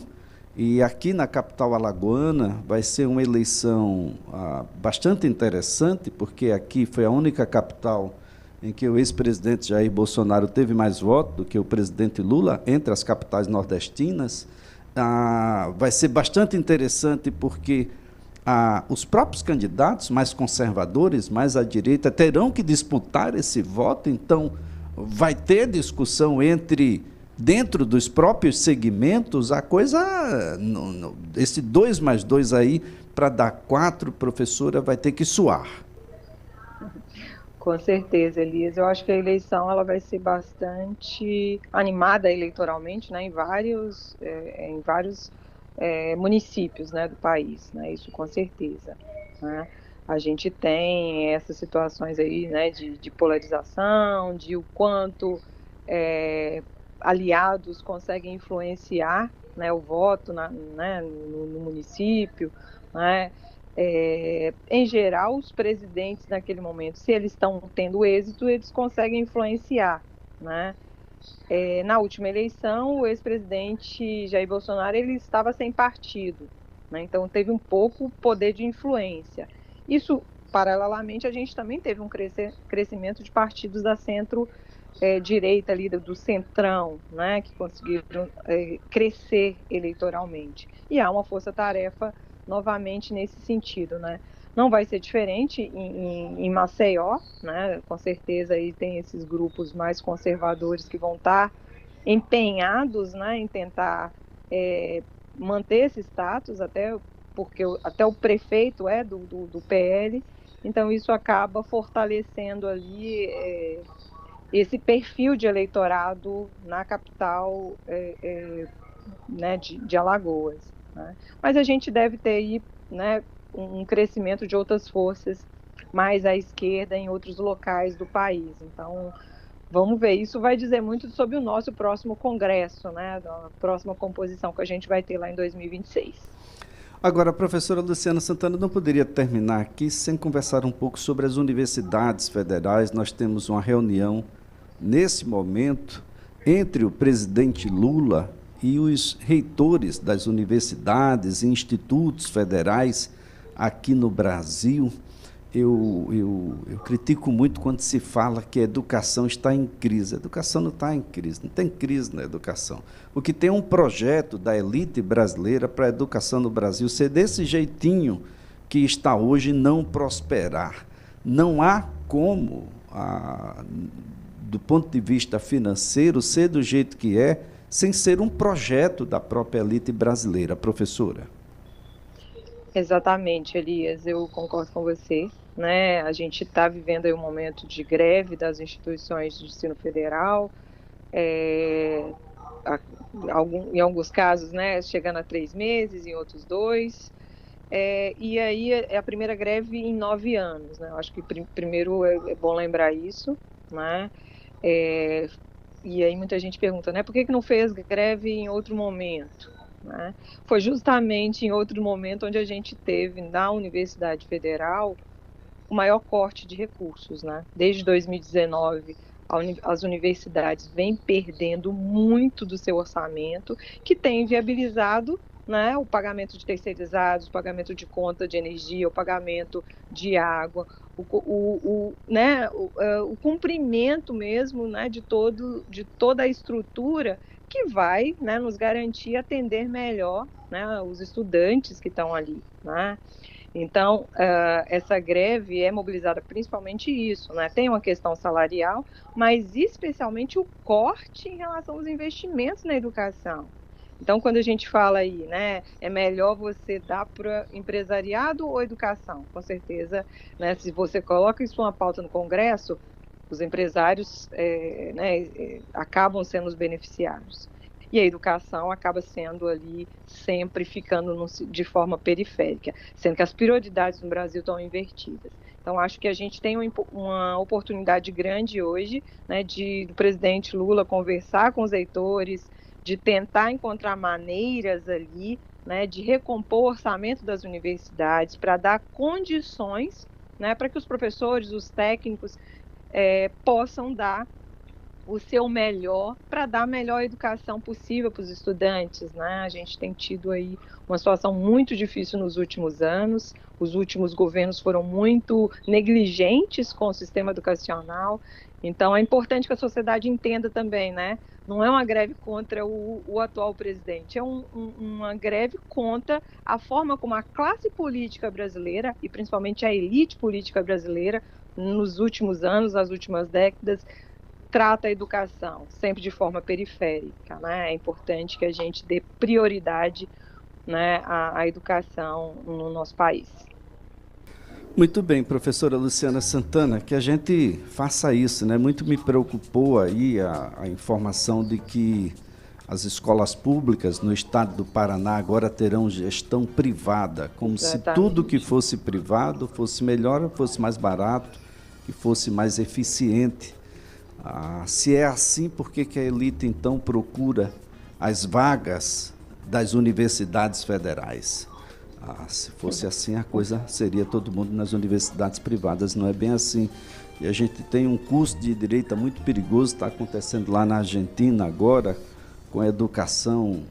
E aqui na capital alagoana vai ser uma eleição bastante interessante, porque aqui foi a única capital em que o ex-presidente Jair Bolsonaro teve mais votos do que o presidente Lula, entre as capitais nordestinas. Vai ser bastante interessante porque os próprios candidatos mais conservadores, mais à direita, terão que disputar esse voto, então vai ter discussão dentro dos próprios segmentos, a coisa, esse 2 mais 2 aí, para dar 4, professora, vai ter que suar. Com certeza, Elias. Eu acho que a eleição ela vai ser bastante animada eleitoralmente, né, em vários municípios, né, do país, né, isso com certeza, né. A gente tem essas situações aí, né, de polarização, de o quanto aliados conseguem influenciar, né, o voto no município, né? Em geral, os presidentes naquele momento, se eles estão tendo êxito, eles conseguem influenciar, né? Na última eleição, o ex-presidente Jair Bolsonaro ele estava sem partido, né? Então teve um pouco poder de influência. Isso, paralelamente, a gente também teve um crescimento de partidos da centro-direita ali do centrão, né? Que conseguiram crescer eleitoralmente. E há uma força-tarefa novamente nesse sentido, né? Não vai ser diferente em Maceió, né? Com certeza aí tem esses grupos mais conservadores que vão estar empenhados, né, em tentar manter esse status, até porque até o prefeito é do PL, então isso acaba fortalecendo ali esse perfil de eleitorado na capital né, de Alagoas. Né? Mas a gente deve ter aí, né, um crescimento de outras forças mais à esquerda em outros locais do país. Então, vamos ver. Isso vai dizer muito sobre o nosso próximo congresso, né, a próxima composição que a gente vai ter lá em 2026. Agora, a professora Luciana Santana não poderia terminar aqui sem conversar um pouco sobre as universidades federais. Nós temos uma reunião, nesse momento, entre o presidente Lula e os reitores das universidades e institutos federais aqui no Brasil. Eu critico muito quando se fala que a educação está em crise. A educação não está em crise, não tem crise na educação. O que tem um projeto da elite brasileira para a educação no Brasil ser desse jeitinho que está hoje, não prosperar. Não há como, do ponto de vista financeiro, ser do jeito que é, sem ser um projeto da própria elite brasileira. Professora. Exatamente, Elias, eu concordo com você, né? A gente está vivendo aí um momento de greve das instituições de ensino federal, em alguns casos, né, chegando a 3 meses, em outros 2, e aí é a primeira greve em 9 anos, né? Eu acho que primeiro é bom lembrar isso, né? E aí muita gente pergunta, né, por que não fez greve em outro momento? Né? Foi justamente em outro momento onde a gente teve na Universidade Federal o maior corte de recursos, né? Desde 2019, as universidades vêm perdendo muito do seu orçamento, que tem viabilizado, né, o pagamento de terceirizados, o pagamento de conta de energia, o pagamento de água, o cumprimento mesmo, né, de toda a estrutura que vai, né, nos garantir atender melhor, né, os estudantes que estão ali, né? Então, essa greve é mobilizada principalmente isso, né? Tem uma questão salarial, mas especialmente o corte em relação aos investimentos na educação. Então, quando a gente fala aí, né, é melhor você dar para empresariado ou educação? Com certeza, né, se você coloca isso uma pauta no Congresso, os empresários acabam sendo os beneficiários. E a educação acaba sendo ali, sempre ficando de forma periférica, sendo que as prioridades no Brasil estão invertidas. Então, acho que a gente tem uma oportunidade grande hoje, né, do presidente Lula conversar com os reitores, de tentar encontrar maneiras ali, né, de recompor o orçamento das universidades para dar condições, né, para que os professores, os técnicos, possam dar o seu melhor para dar a melhor educação possível para os estudantes, né? A gente tem tido aí uma situação muito difícil nos últimos anos, os últimos governos foram muito negligentes com o sistema educacional, então é importante que a sociedade entenda também, né? Não é uma greve contra o atual presidente, é uma greve contra a forma como a classe política brasileira, e principalmente a elite política brasileira, nos últimos anos, nas últimas décadas, trata a educação, sempre de forma periférica, né? É importante que a gente dê prioridade, né, à educação no nosso país. Muito bem, professora Luciana Santana, que a gente faça isso, né? Muito me preocupou aí a informação de que as escolas públicas no estado do Paraná agora terão gestão privada, como Exatamente. Se tudo que fosse privado fosse melhor, fosse mais barato, que fosse mais eficiente. Se é assim, por que a elite então procura as vagas das universidades federais? Se fosse assim, a coisa seria todo mundo nas universidades privadas. Não é bem assim. E a gente tem um curso de direito muito perigoso, está acontecendo lá na Argentina agora, com a educação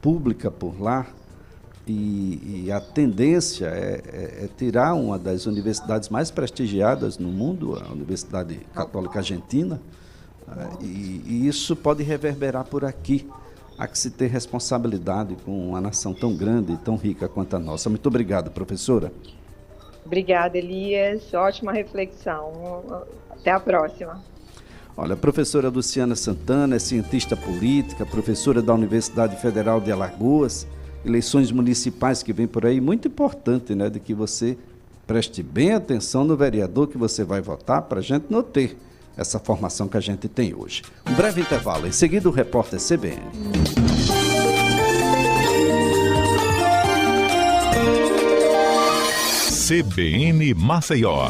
pública por lá. E a tendência é tirar uma das universidades mais prestigiadas no mundo, a Universidade Católica Argentina, e isso pode reverberar por aqui. Há que se ter responsabilidade com uma nação tão grande e tão rica quanto a nossa. Muito obrigado, professora. Obrigada, Elias. Ótima reflexão. Até a próxima. Olha, a professora Luciana Santana é cientista política, professora da Universidade Federal de Alagoas, eleições municipais que vem por aí, muito importante, né, de que você preste bem atenção no vereador que você vai votar, para a gente não ter essa formação que a gente tem hoje. Um breve intervalo, em seguida o repórter CBN. CBN Maceió.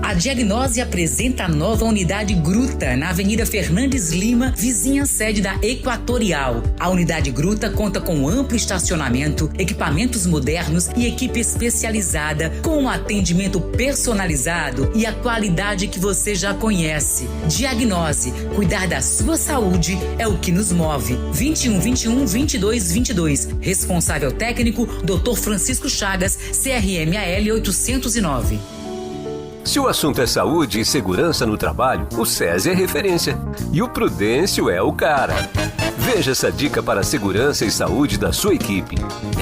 A Diagnose apresenta a nova unidade Gruta, na Avenida Fernandes Lima, vizinha sede da Equatorial. A unidade Gruta conta com amplo estacionamento, equipamentos modernos e equipe especializada, com um atendimento personalizado e a qualidade que você já conhece. Diagnose, cuidar da sua saúde é o que nos move. 2121-2222. Responsável técnico, Dr. Francisco Chagas, CRMAL 809. Se o assunto é saúde e segurança no trabalho, o SESI é referência. E o Prudêncio é o cara. Veja essa dica para a segurança e saúde da sua equipe.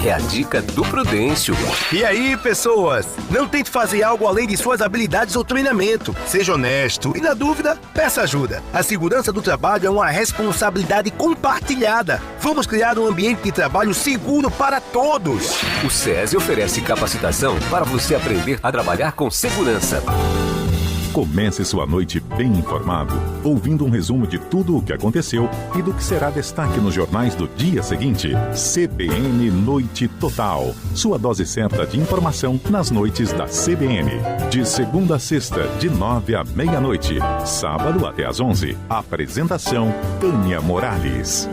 É a dica do Prudêncio. E aí, pessoas? Não tente fazer algo além de suas habilidades ou treinamento. Seja honesto e, na dúvida, peça ajuda. A segurança do trabalho é uma responsabilidade compartilhada. Vamos criar um ambiente de trabalho seguro para todos. O SESI oferece capacitação para você aprender a trabalhar com segurança. Comece sua noite bem informado, ouvindo um resumo de tudo o que aconteceu e do que será destaque nos jornais do dia seguinte. CBN Noite Total. Sua dose certa de informação nas noites da CBN. De segunda a sexta, de 9 à meia-noite. Sábado até às 11. Apresentação, Tânia Morales.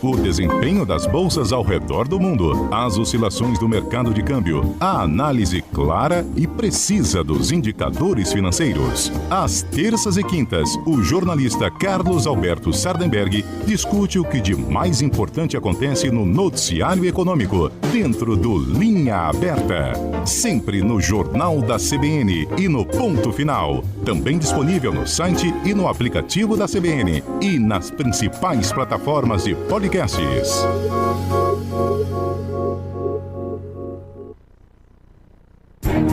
O desempenho das bolsas ao redor do mundo, as oscilações do mercado de câmbio, a análise clara e precisa dos indicadores financeiros. Às terças e quintas, o jornalista Carlos Alberto Sardenberg discute o que de mais importante acontece no noticiário econômico, dentro do Linha Aberta. Sempre no Jornal da CBN e no Ponto Final. Também disponível no site e no aplicativo da CBN e nas principais plataformas de podcasts.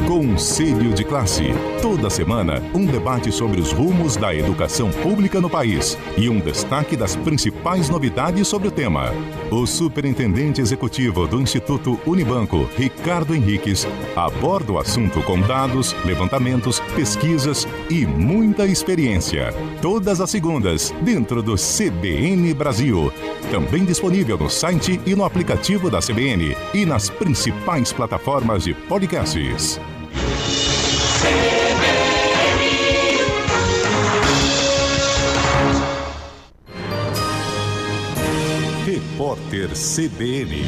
Conselho de Classe. Toda semana, um debate sobre os rumos da educação pública no país e um destaque das principais novidades sobre o tema. O superintendente executivo do Instituto Unibanco, Ricardo Henriques, aborda o assunto com dados, levantamentos, pesquisas e muita experiência. Todas as segundas, dentro do CBN Brasil. Também disponível no site e no aplicativo da CBN e nas principais plataformas de podcasts. Repórter CBN.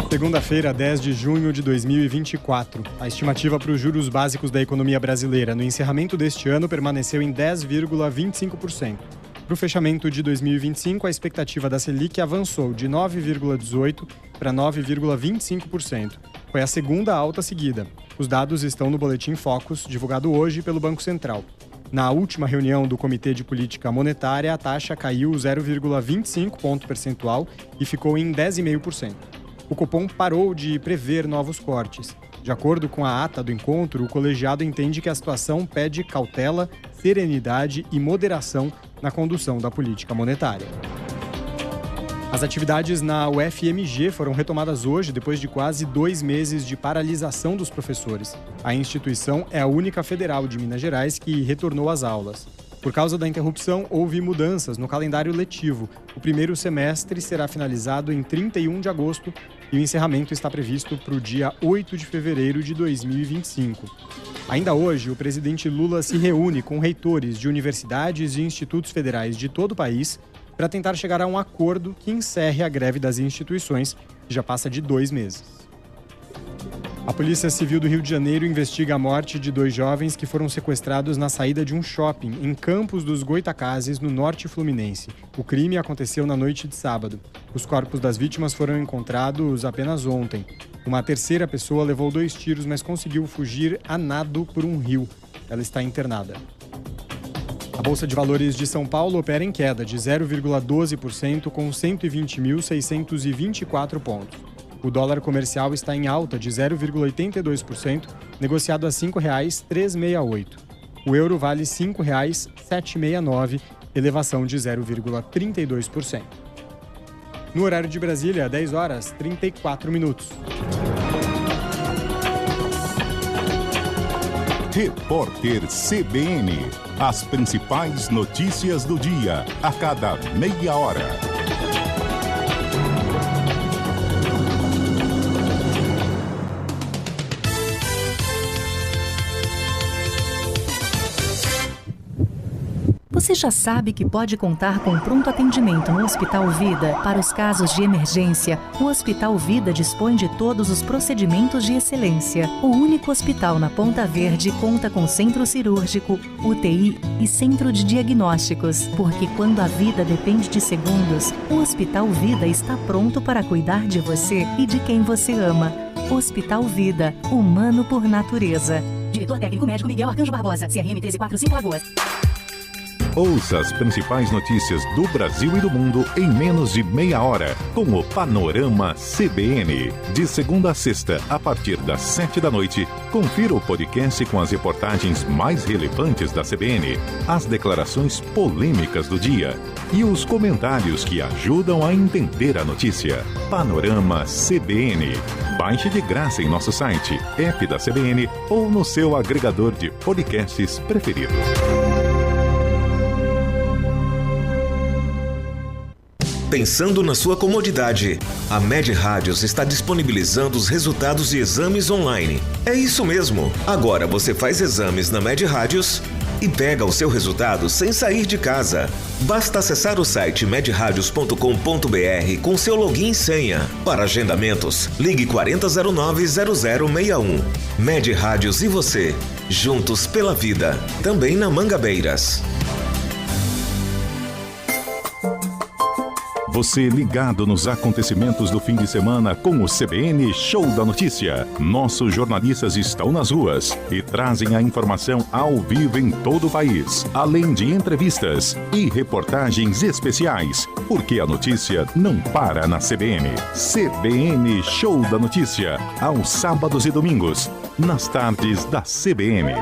Segunda-feira, 10 de junho de 2024. A estimativa para os juros básicos da economia brasileira no encerramento deste ano permaneceu em 10,25%. Para o fechamento de 2025, a expectativa da Selic avançou de 9,18% para 9,25%. Foi a segunda alta seguida. Os dados estão no Boletim Focus, divulgado hoje pelo Banco Central. Na última reunião do Comitê de Política Monetária, a taxa caiu 0,25 ponto percentual e ficou em 10,5%. O Copom parou de prever novos cortes. De acordo com a ata do encontro, o colegiado entende que a situação pede cautela, serenidade e moderação na condução da política monetária. As atividades na UFMG foram retomadas hoje, depois de quase 2 meses de paralisação dos professores. A instituição é a única federal de Minas Gerais que retornou às aulas. Por causa da interrupção, houve mudanças no calendário letivo. O primeiro semestre será finalizado em 31 de agosto e o encerramento está previsto para o dia 8 de fevereiro de 2025. Ainda hoje, o presidente Lula se reúne com reitores de universidades e institutos federais de todo o país para tentar chegar a um acordo que encerre a greve das instituições, que já passa de 2 meses. A Polícia Civil do Rio de Janeiro investiga a morte de 2 jovens que foram sequestrados na saída de um shopping em Campos dos Goitacazes, no norte fluminense. O crime aconteceu na noite de sábado. Os corpos das vítimas foram encontrados apenas ontem. Uma terceira pessoa levou 2 tiros, mas conseguiu fugir a nado por um rio. Ela está internada. A Bolsa de Valores de São Paulo opera em queda de 0,12% com 120.624 pontos. O dólar comercial está em alta de 0,82%, negociado a R$ 5,368. O euro vale R$ 5,769, elevação de 0,32%. No horário de Brasília, 10 horas 34 minutos. Repórter CBN. As principais notícias do dia, a cada meia hora. Você já sabe que pode contar com pronto atendimento no Hospital Vida para os casos de emergência. O Hospital Vida dispõe de todos os procedimentos de excelência. O único hospital na Ponta Verde conta com centro cirúrgico, UTI e centro de diagnósticos. Porque quando a vida depende de segundos, o Hospital Vida está pronto para cuidar de você e de quem você ama. Hospital Vida, humano por natureza. Diretor técnico médico Miguel Arcanjo Barbosa, CRM 1345 Lagoas. Ouça as principais notícias do Brasil e do mundo em menos de meia hora, com o Panorama CBN. De segunda a sexta, a partir das 7 da noite, confira o podcast com as reportagens mais relevantes da CBN, as declarações polêmicas do dia e os comentários que ajudam a entender a notícia. Panorama CBN. Baixe de graça em nosso site, app da CBN ou no seu agregador de podcasts preferido. Pensando na sua comodidade, a Med Rádios está disponibilizando os resultados de exames online. É isso mesmo! Agora você faz exames na Med Rádios e pega o seu resultado sem sair de casa. Basta acessar o site medradios.com.br com seu login e senha. Para agendamentos, ligue 4009-0061. Med Rádios e você, juntos pela vida, também na Mangabeiras. Você ligado nos acontecimentos do fim de semana com o CBN Show da Notícia. Nossos jornalistas estão nas ruas e trazem a informação ao vivo em todo o país, além de entrevistas e reportagens especiais, porque a notícia não para na CBN. CBN Show da Notícia, aos sábados e domingos, nas tardes da CBN.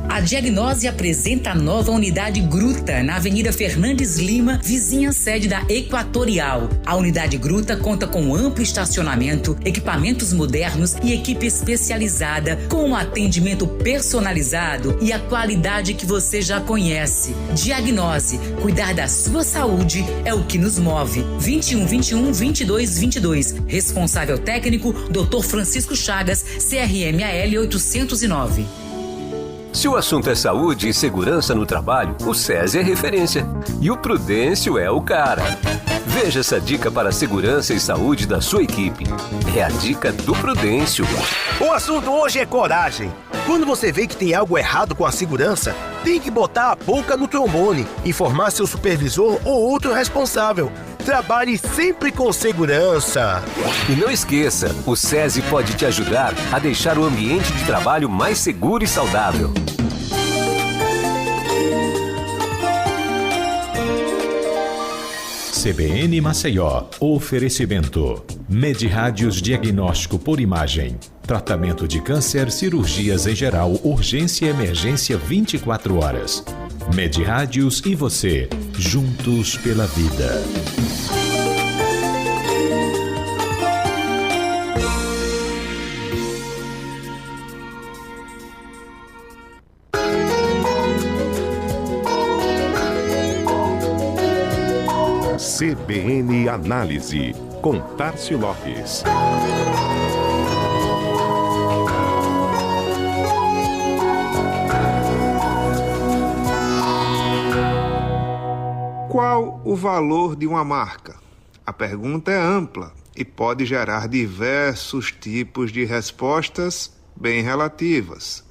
A Diagnose apresenta a nova unidade Gruta, na Avenida Fernandes Lima, vizinha sede da Equatorial. A unidade Gruta conta com amplo estacionamento, equipamentos modernos e equipe especializada, com um atendimento personalizado e a qualidade que você já conhece. Diagnose, cuidar da sua saúde é o que nos move. 2121-2222. Responsável técnico, Dr. Francisco Chagas, CRMAL 809. Se o assunto é saúde e segurança no trabalho, o SESI é referência. E o Prudêncio é o cara. Veja essa dica para a segurança e saúde da sua equipe. É a dica do Prudêncio. O assunto hoje é coragem. Quando você vê que tem algo errado com a segurança, tem que botar a boca no trombone, informar seu supervisor ou outro responsável. Trabalhe sempre com segurança. E não esqueça, o SESI pode te ajudar a deixar o ambiente de trabalho mais seguro e saudável. CBN Maceió. Oferecimento. Medirádios Diagnóstico por Imagem. Tratamento de câncer, cirurgias em geral, urgência e emergência 24 horas. Medirádios e você, juntos pela vida. CBN Análise, com Tárcio Lopes. Qual o valor de uma marca? A pergunta é ampla e pode gerar diversos tipos de respostas bem relativas.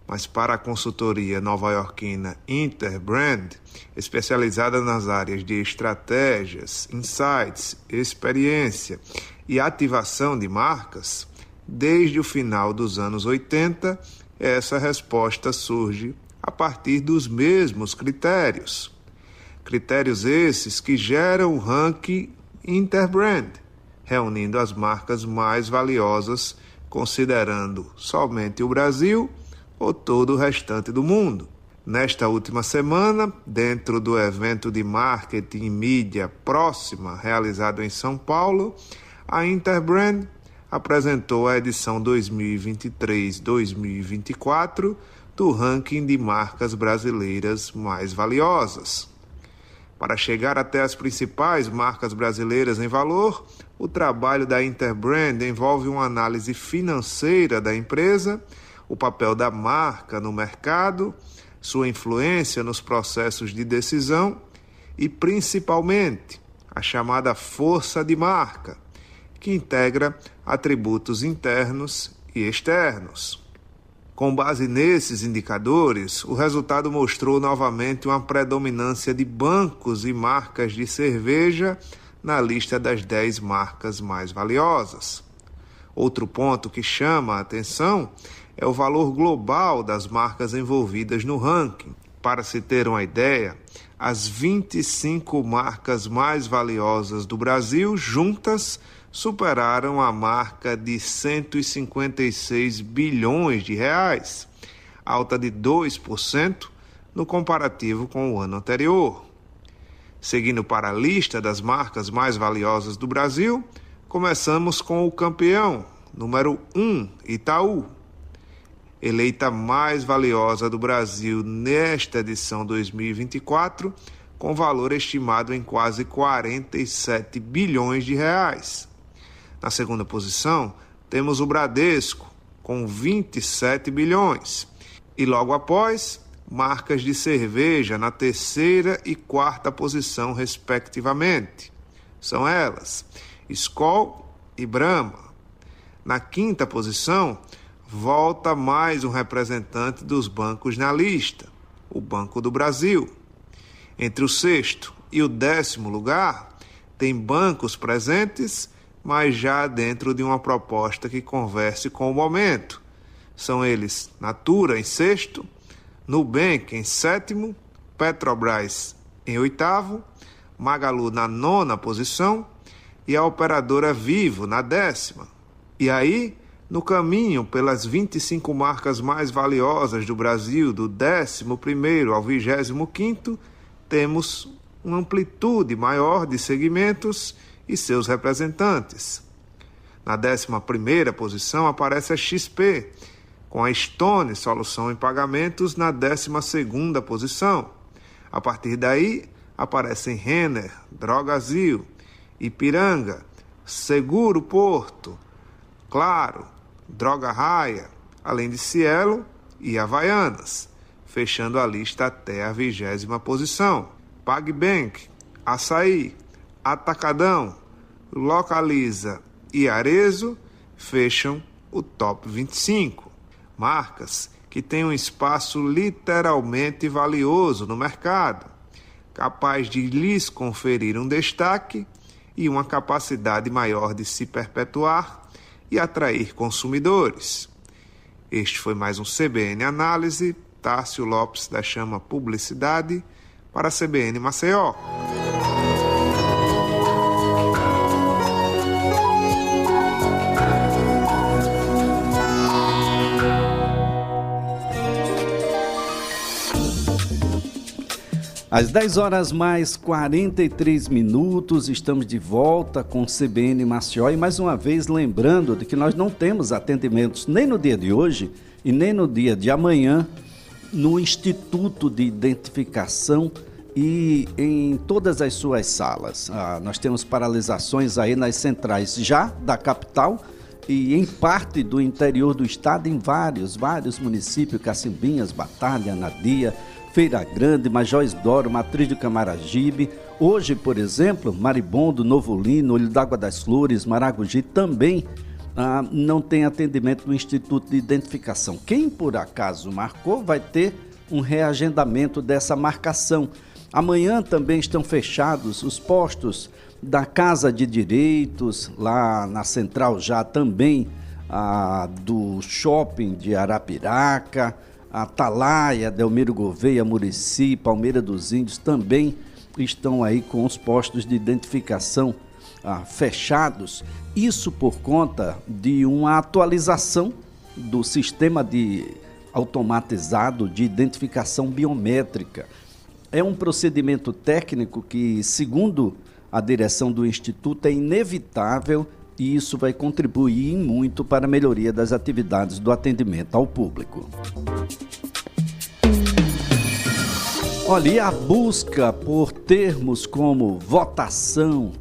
Mas para a consultoria nova-iorquina Interbrand, especializada nas áreas de estratégias, insights, experiência e ativação de marcas, desde o final dos anos 80, essa resposta surge a partir dos mesmos critérios. Critérios esses que geram o ranking Interbrand, reunindo as marcas mais valiosas, considerando somente o Brasil ou todo o restante do mundo. Nesta última semana, dentro do evento de marketing e mídia Próxima, realizado em São Paulo, a Interbrand apresentou a edição 2023-2024 do ranking de marcas brasileiras mais valiosas. Para chegar até as principais marcas brasileiras em valor, o trabalho da Interbrand envolve uma análise financeira da empresa, o papel da marca no mercado, sua influência nos processos de decisão e, principalmente, a chamada força de marca, que integra atributos internos e externos. Com base nesses indicadores, o resultado mostrou novamente uma predominância de bancos e marcas de cerveja na lista das 10 marcas mais valiosas. Outro ponto que chama a atenção é o valor global das marcas envolvidas no ranking. Para se ter uma ideia, as 25 marcas mais valiosas do Brasil juntas superaram a marca de 156 bilhões de reais, alta de 2% no comparativo com o ano anterior. Seguindo para a lista das marcas mais valiosas do Brasil, começamos com o campeão, número 1, Itaú. Eleita mais valiosa do Brasil nesta edição 2024, com valor estimado em quase 47 bilhões de reais. Na segunda posição, temos o Bradesco, com 27 bilhões. E logo após, marcas de cerveja na terceira e quarta posição, respectivamente. São elas, Skol e Brahma. Na quinta posição, volta mais um representante dos bancos na lista, o Banco do Brasil. Entre o sexto e o 10º lugar, tem bancos presentes, mas já dentro de uma proposta que converse com o momento. São eles Natura em sexto, Nubank em 7º, Petrobras em 8º, Magalu na 9ª posição e a operadora Vivo na 10ª. E aí, no caminho pelas 25 marcas mais valiosas do Brasil, do 11º ao 25º, temos uma amplitude maior de segmentos e seus representantes. Na 11ª posição aparece a XP, com a Stone Solução em Pagamentos na 12ª posição. A partir daí, aparecem Renner, Drogasil, Ipiranga, Seguro Porto, Claro, Droga Raia, além de Cielo e Havaianas, fechando a lista até a 20ª posição. PagBank, Açaí, Atacadão, Localiza e Arezzo fecham o top 25. Marcas que têm um espaço literalmente valioso no mercado, capaz de lhes conferir um destaque e uma capacidade maior de se perpetuar e atrair consumidores. Este foi mais um CBN Análise. Tárcio Lopes da Chama Publicidade para a CBN Maceió. Às 10 horas mais 43 minutos, estamos de volta com o CBN Maceió e mais uma vez lembrando de que nós não temos atendimentos nem no dia de hoje e nem no dia de amanhã no Instituto de Identificação e em todas as suas salas. Nós temos paralisações aí nas centrais já da capital e em parte do interior do estado, em vários municípios, Cacimbinhas, Batalha, Anadia, Feira Grande, Major Isdoro, Matriz de Camaragibe. Hoje, por exemplo, Maribondo, Novo Lino, Olho d'Água das Flores, Maragogi também não tem atendimento no Instituto de Identificação. Quem por acaso marcou vai ter um reagendamento dessa marcação. Amanhã também estão fechados os postos da Casa de Direitos, lá na Central já também do Shopping de Arapiraca, Atalaia, Delmiro Gouveia, Murici, Palmeira dos Índios também estão aí com os postos de identificação fechados. Isso por conta de uma atualização do sistema automatizado de identificação biométrica. É um procedimento técnico que, segundo a direção do Instituto, é inevitável e isso vai contribuir muito para a melhoria das atividades do atendimento ao público. Olha, e a busca por termos como votação,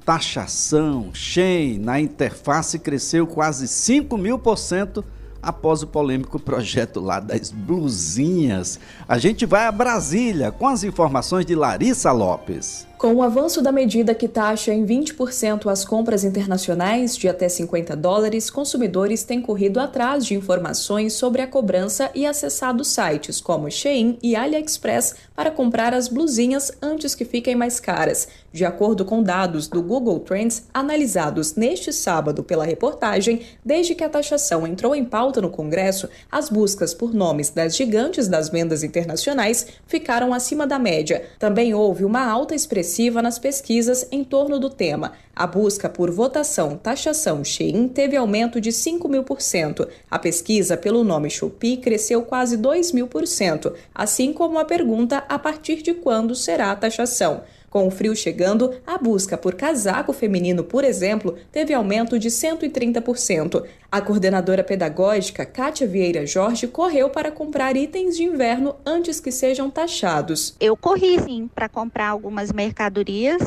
taxação, Shen na interface cresceu quase 5.000% após o polêmico projeto lá das blusinhas. A gente vai a Brasília com as informações de Larissa Lopes. Com o avanço da medida que taxa em 20% as compras internacionais de até $50, consumidores têm corrido atrás de informações sobre a cobrança e acessado sites como Shein e AliExpress para comprar as blusinhas antes que fiquem mais caras. De acordo com dados do Google Trends analisados neste sábado pela reportagem, desde que a taxação entrou em pauta no Congresso, as buscas por nomes das gigantes das vendas internacionais ficaram acima da média. Também houve uma alta expressiva nas pesquisas em torno do tema. A busca por votação, taxação Shein teve aumento de 5.000%. A pesquisa pelo nome Shopee cresceu quase 2.000%, assim como a pergunta a partir de quando será a taxação. Com o frio chegando, a busca por casaco feminino, por exemplo, teve aumento de 130%. A coordenadora pedagógica, Kátia Vieira Jorge, correu para comprar itens de inverno antes que sejam taxados. Eu corri, sim, para comprar algumas mercadorias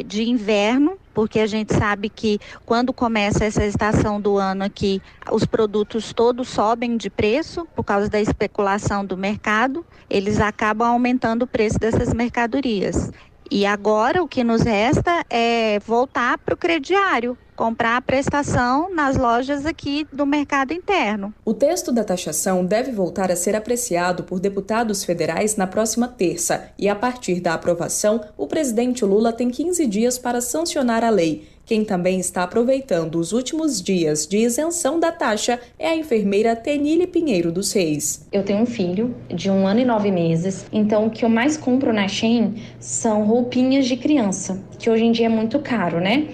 de inverno, porque a gente sabe que quando começa essa estação do ano aqui, os produtos todos sobem de preço por causa da especulação do mercado, eles acabam aumentando o preço dessas mercadorias. E agora o que nos resta é voltar para o crediário, comprar a prestação nas lojas aqui do mercado interno. O texto da taxação deve voltar a ser apreciado por deputados federais na próxima terça e, a partir da aprovação, o presidente Lula tem 15 dias para sancionar a lei. Quem também está aproveitando os últimos dias de isenção da taxa é a enfermeira Tenille Pinheiro dos Reis. Eu tenho um filho de 1 ano e 9 meses, então o que eu mais compro na Shein são roupinhas de criança, que hoje em dia é muito caro, né?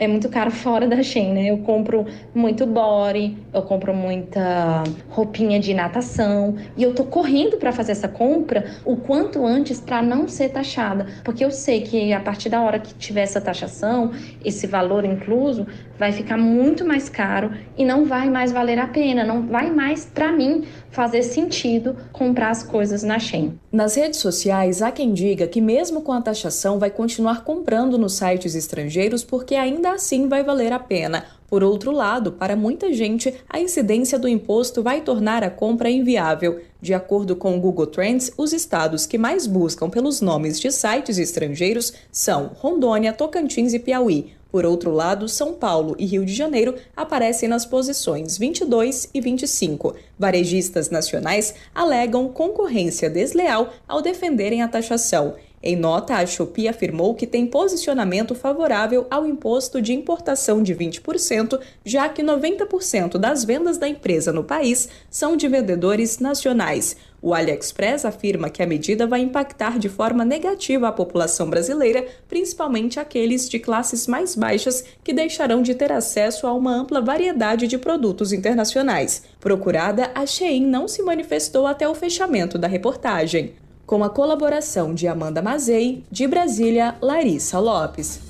É muito caro fora da Shein, né? Eu compro muito body, eu compro muita roupinha de natação e eu tô correndo para fazer essa compra o quanto antes para não ser taxada, porque eu sei que a partir da hora que tiver essa taxação, esse valor incluso, vai ficar muito mais caro e não vai mais valer a pena, não vai mais, para mim, fazer sentido comprar as coisas na Shein. Nas redes sociais, há quem diga que mesmo com a taxação vai continuar comprando nos sites estrangeiros porque ainda assim vai valer a pena. Por outro lado, para muita gente, a incidência do imposto vai tornar a compra inviável. De acordo com o Google Trends, os estados que mais buscam pelos nomes de sites estrangeiros são Rondônia, Tocantins e Piauí. Por outro lado, São Paulo e Rio de Janeiro aparecem nas posições 22 e 25. Varejistas nacionais alegam concorrência desleal ao defenderem a taxação. Em nota, a Shopee afirmou que tem posicionamento favorável ao imposto de importação de 20%, já que 90% das vendas da empresa no país são de vendedores nacionais. O AliExpress afirma que a medida vai impactar de forma negativa a população brasileira, principalmente aqueles de classes mais baixas que deixarão de ter acesso a uma ampla variedade de produtos internacionais. Procurada, a Shein não se manifestou até o fechamento da reportagem. com a colaboração de Amanda Mazei, de Brasília, Larissa Lopes.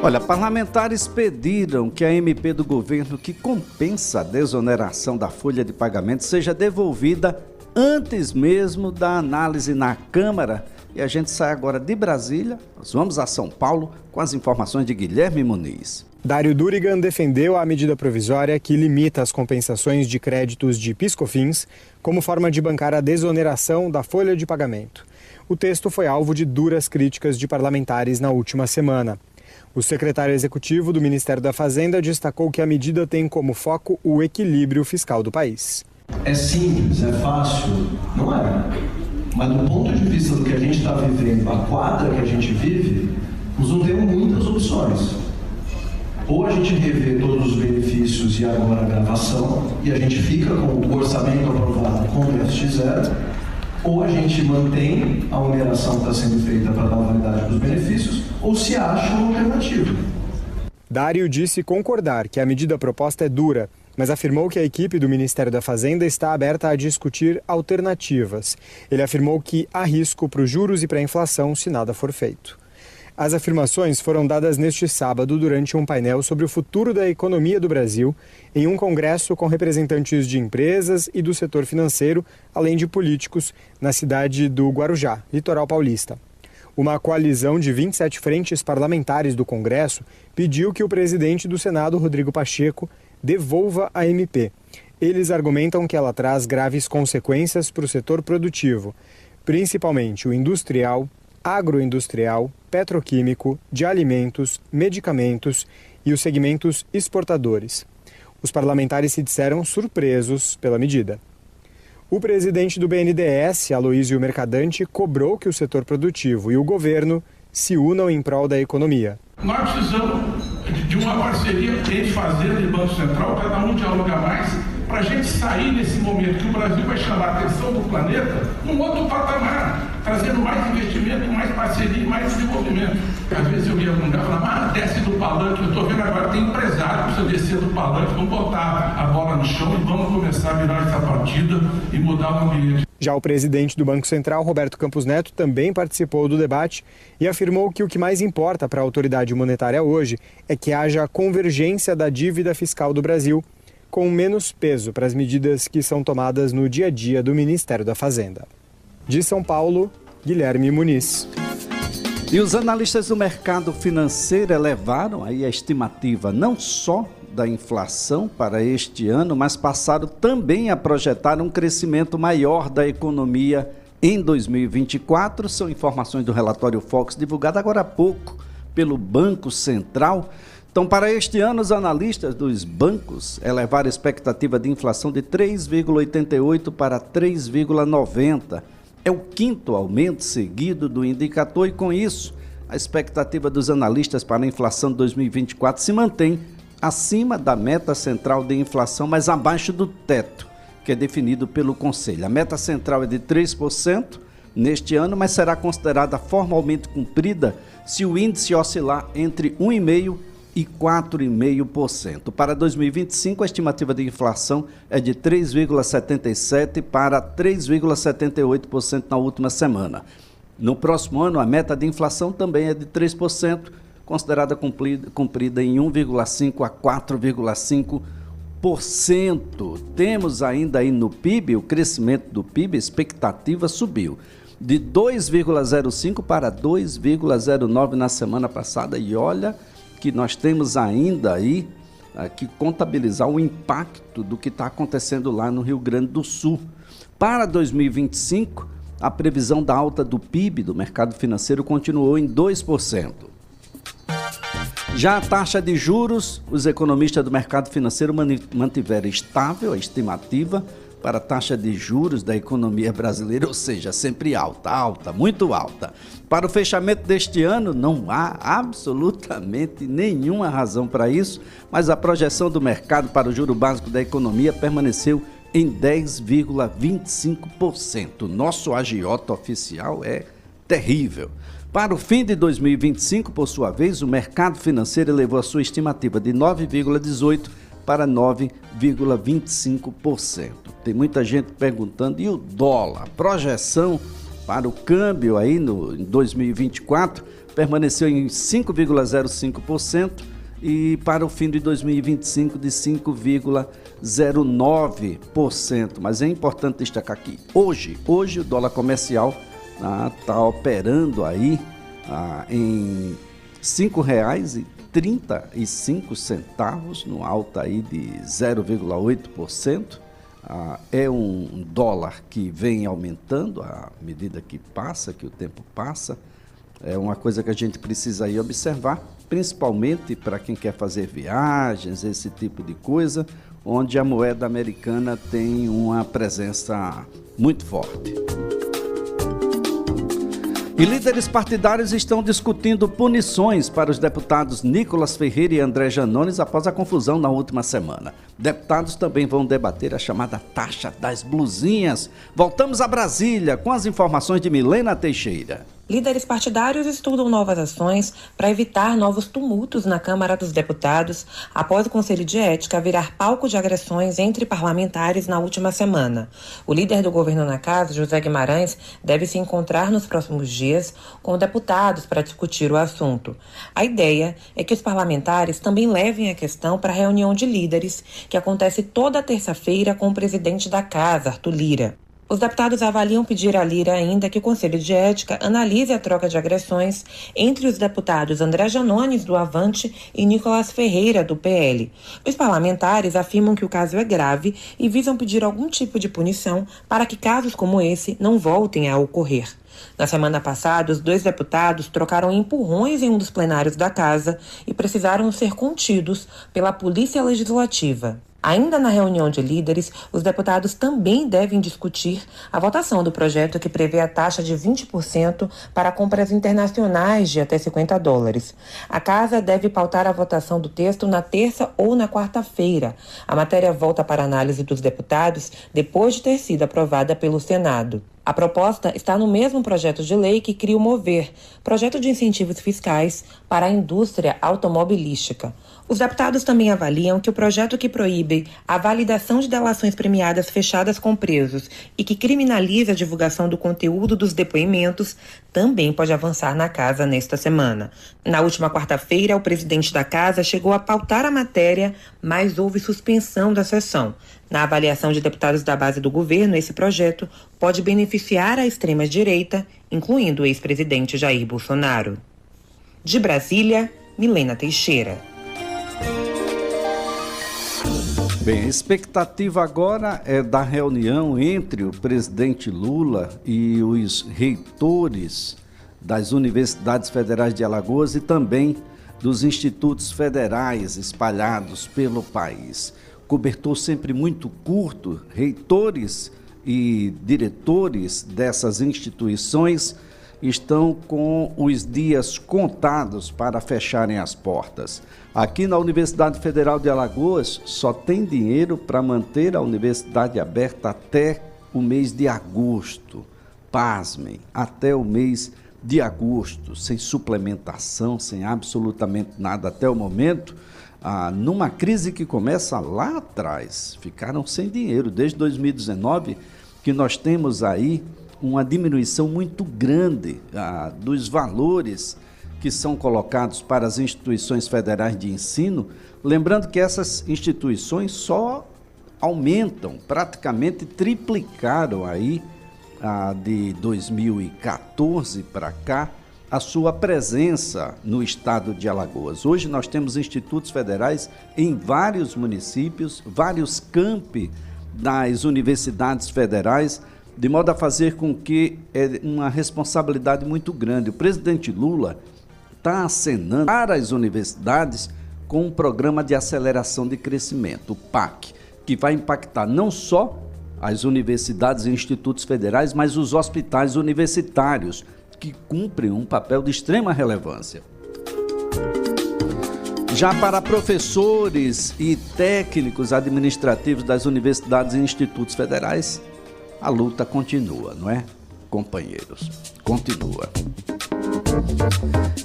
Olha, parlamentares pediram que a MP do governo que compensa a desoneração da folha de pagamento seja devolvida antes mesmo da análise na Câmara. E a gente sai agora de Brasília, nós vamos a São Paulo com as informações de Guilherme Muniz. Dário Durigan defendeu a medida provisória que limita as compensações de créditos de PIS/COFINS como forma de bancar a desoneração da folha de pagamento. O texto foi alvo de duras críticas de parlamentares na última semana. O secretário executivo do Ministério da Fazenda destacou que a medida tem como foco o equilíbrio fiscal do país. É simples, é fácil, não é? Mas do ponto de vista do que a gente está vivendo, a quadra que a gente vive, nós não temos muitas opções. Ou a gente revê todos os benefícios e agora a gravação, e a gente fica com o orçamento aprovado com déficit zero, ou a gente mantém a oneração que está sendo feita para dar validade para os benefícios, ou se acha uma alternativa. Dário disse concordar que a medida proposta é dura, mas afirmou que a equipe do Ministério da Fazenda está aberta a discutir alternativas. Ele afirmou que há risco para os juros e para a inflação se nada for feito. As afirmações foram dadas neste sábado durante um painel sobre o futuro da economia do Brasil, em um congresso com representantes de empresas e do setor financeiro, além de políticos, na cidade do Guarujá, litoral paulista. Uma coalizão de 27 frentes parlamentares do Congresso pediu que o presidente do Senado, Rodrigo Pacheco, devolva a MP. Eles argumentam que ela traz graves consequências para o setor produtivo, principalmente o industrial, agroindustrial, petroquímico, de alimentos, medicamentos e os segmentos exportadores. Os parlamentares se disseram surpresos pela medida. O presidente do BNDES, Aloísio Mercadante, cobrou que o setor produtivo e o governo se unam em prol da economia. Nós precisamos de uma parceria entre Fazenda e Banco Central, cada um dialogar mais, para a gente sair nesse momento que o Brasil vai chamar a atenção do planeta num outro patamar, trazendo mais investimento, mais parceria, mais desenvolvimento. Às vezes eu ia algum lugar e falava, desce do palanque, eu estou vendo agora, tem empresário que precisa descer do palanque, vamos botar a bola no chão e vamos começar a virar essa partida e mudar o ambiente. Já o presidente do Banco Central, Roberto Campos Neto, também participou do debate e afirmou que o que mais importa para a autoridade monetária hoje é que haja convergência da dívida fiscal do Brasil, com menos peso para as medidas que são tomadas no dia a dia do Ministério da Fazenda. De São Paulo, Guilherme Muniz. E os analistas do mercado financeiro elevaram aí a estimativa não só da inflação para este ano, mas passaram também a projetar um crescimento maior da economia em 2024. São informações do relatório Fox, divulgado agora há pouco pelo Banco Central. Então, para este ano, os analistas dos bancos elevaram a expectativa de inflação de 3,88 para 3,90. É o quinto aumento seguido do indicador e, com isso, a expectativa dos analistas para a inflação de 2024 se mantém acima da meta central de inflação, mas abaixo do teto, que é definido pelo Conselho. A meta central é de 3% neste ano, mas será considerada formalmente cumprida se o índice oscilar entre 1,5% e 4,5%. Para 2025, a estimativa de inflação é de 3,77% para 3,78% na última semana. No próximo ano, a meta de inflação também é de 3%, considerada cumprida em 1,5% a 4,5%. Temos ainda aí no PIB, o crescimento do PIB, a expectativa subiu de 2,05% para 2,09% na semana passada. E olha que nós temos ainda aí que contabilizar o impacto do que está acontecendo lá no Rio Grande do Sul. Para 2025, a previsão da alta do PIB do mercado financeiro continuou em 2%. Já a taxa de juros, os economistas do mercado financeiro mantiveram estável a estimativa para a taxa de juros da economia brasileira, ou seja, sempre alta, muito alta. Para o fechamento deste ano, não há absolutamente nenhuma razão para isso, mas a projeção do mercado para o juro básico da economia permaneceu em 10,25%. Nosso agiota oficial é terrível. Para o fim de 2025, por sua vez, o mercado financeiro elevou a sua estimativa de 9,18% para 9,25%. Tem muita gente perguntando, e o dólar? Projeção para o câmbio aí em 2024 permaneceu em 5,05% e para o fim de 2025 de 5,09%. Mas é importante destacar aqui, hoje o dólar comercial está operando aí em R$ 5,35, no alta aí de 0,8%. É um dólar que vem aumentando à medida que o tempo passa. É uma coisa que a gente precisa aí observar, principalmente para quem quer fazer viagens, esse tipo de coisa, onde a moeda americana tem uma presença muito forte. E líderes partidários estão discutindo punições para os deputados Nicolas Ferreira e André Janones após a confusão na última semana. Deputados também vão debater a chamada taxa das blusinhas. Voltamos a Brasília com as informações de Milena Teixeira. Líderes partidários estudam novas ações para evitar novos tumultos na Câmara dos Deputados após o Conselho de Ética virar palco de agressões entre parlamentares na última semana. O líder do governo na casa, José Guimarães, deve se encontrar nos próximos dias com deputados para discutir o assunto. A ideia é que os parlamentares também levem a questão para a reunião de líderes, que acontece toda terça-feira com o presidente da casa, Arthur Lira. Os deputados avaliam pedir a Lira ainda que o Conselho de Ética analise a troca de agressões entre os deputados André Janones, do Avante, e Nicolas Ferreira, do PL. Os parlamentares afirmam que o caso é grave e visam pedir algum tipo de punição para que casos como esse não voltem a ocorrer. Na semana passada, os dois deputados trocaram empurrões em um dos plenários da casa e precisaram ser contidos pela Polícia Legislativa. Ainda na reunião de líderes, os deputados também devem discutir a votação do projeto que prevê a taxa de 20% para compras internacionais de até $50. A casa deve pautar a votação do texto na terça ou na quarta-feira. A matéria volta para análise dos deputados depois de ter sido aprovada pelo Senado. A proposta está no mesmo projeto de lei que cria o MOVER, projeto de incentivos fiscais para a indústria automobilística. Os deputados também avaliam que o projeto que proíbe a validação de delações premiadas fechadas com presos e que criminaliza a divulgação do conteúdo dos depoimentos também pode avançar na casa nesta semana. Na última quarta-feira, o presidente da casa chegou a pautar a matéria, mas houve suspensão da sessão. Na avaliação de deputados da base do governo, esse projeto pode beneficiar a extrema-direita, incluindo o ex-presidente Jair Bolsonaro. De Brasília, Milena Teixeira. Bem, a expectativa agora é da reunião entre o presidente Lula e os reitores das universidades federais de Alagoas e também dos institutos federais espalhados pelo país. Cobertor sempre muito curto, reitores e diretores dessas instituições estão com os dias contados para fecharem as portas. Aqui na Universidade Federal de Alagoas só tem dinheiro para manter a universidade aberta até o mês de agosto. Pasmem, até o mês de agosto, sem suplementação, sem absolutamente nada até o momento. Numa crise que começa lá atrás, ficaram sem dinheiro desde 2019, que nós temos aí uma diminuição muito grande dos valores que são colocados para as instituições federais de ensino, lembrando que essas instituições só aumentam, praticamente triplicaram aí de 2014 para cá, a sua presença no estado de Alagoas. Hoje nós temos institutos federais em vários municípios, vários campi das universidades federais, de modo a fazer com que é uma responsabilidade muito grande. O presidente Lula está acenando para as universidades com um programa de aceleração de crescimento, o PAC, que vai impactar não só as universidades e institutos federais, mas os hospitais universitários, que cumprem um papel de extrema relevância. Já para professores e técnicos administrativos das universidades e institutos federais, a luta continua, não é, companheiros? continua.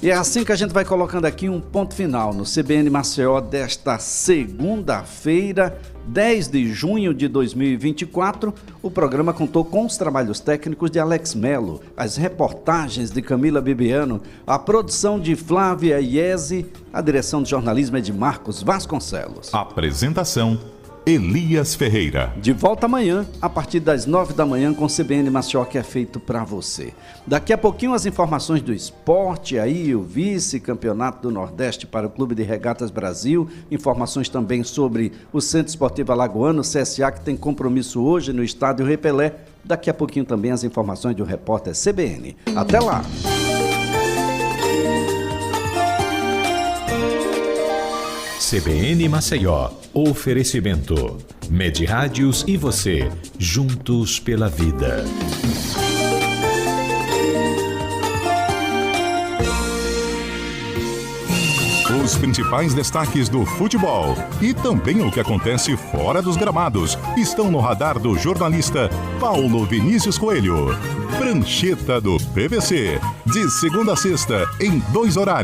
E é assim que a gente vai colocando aqui um ponto final no CBN Maceió desta segunda-feira, 10 de junho de 2024. O programa contou com os trabalhos técnicos de Alex Melo, as reportagens de Camila Bibiano, a produção de Flávia Iese, a direção de jornalismo é de Marcos Vasconcelos. Apresentação: Elias Ferreira. De volta amanhã, a partir das 9 da manhã, com o CBN Maceió, que é feito para você. Daqui a pouquinho, as informações do esporte, aí o vice-campeonato do Nordeste para o Clube de Regatas Brasil, informações também sobre o Centro Esportivo Alagoano, CSA, que tem compromisso hoje no Estádio Rei Pelé. Daqui a pouquinho também as informações do repórter CBN. Até lá! CBN Maceió. Oferecimento. Medrádios e você, juntos pela vida. Os principais destaques do futebol e também o que acontece fora dos gramados estão no radar do jornalista Paulo Vinícius Coelho. Prancheta do PVC, de segunda a sexta, em 2 horários.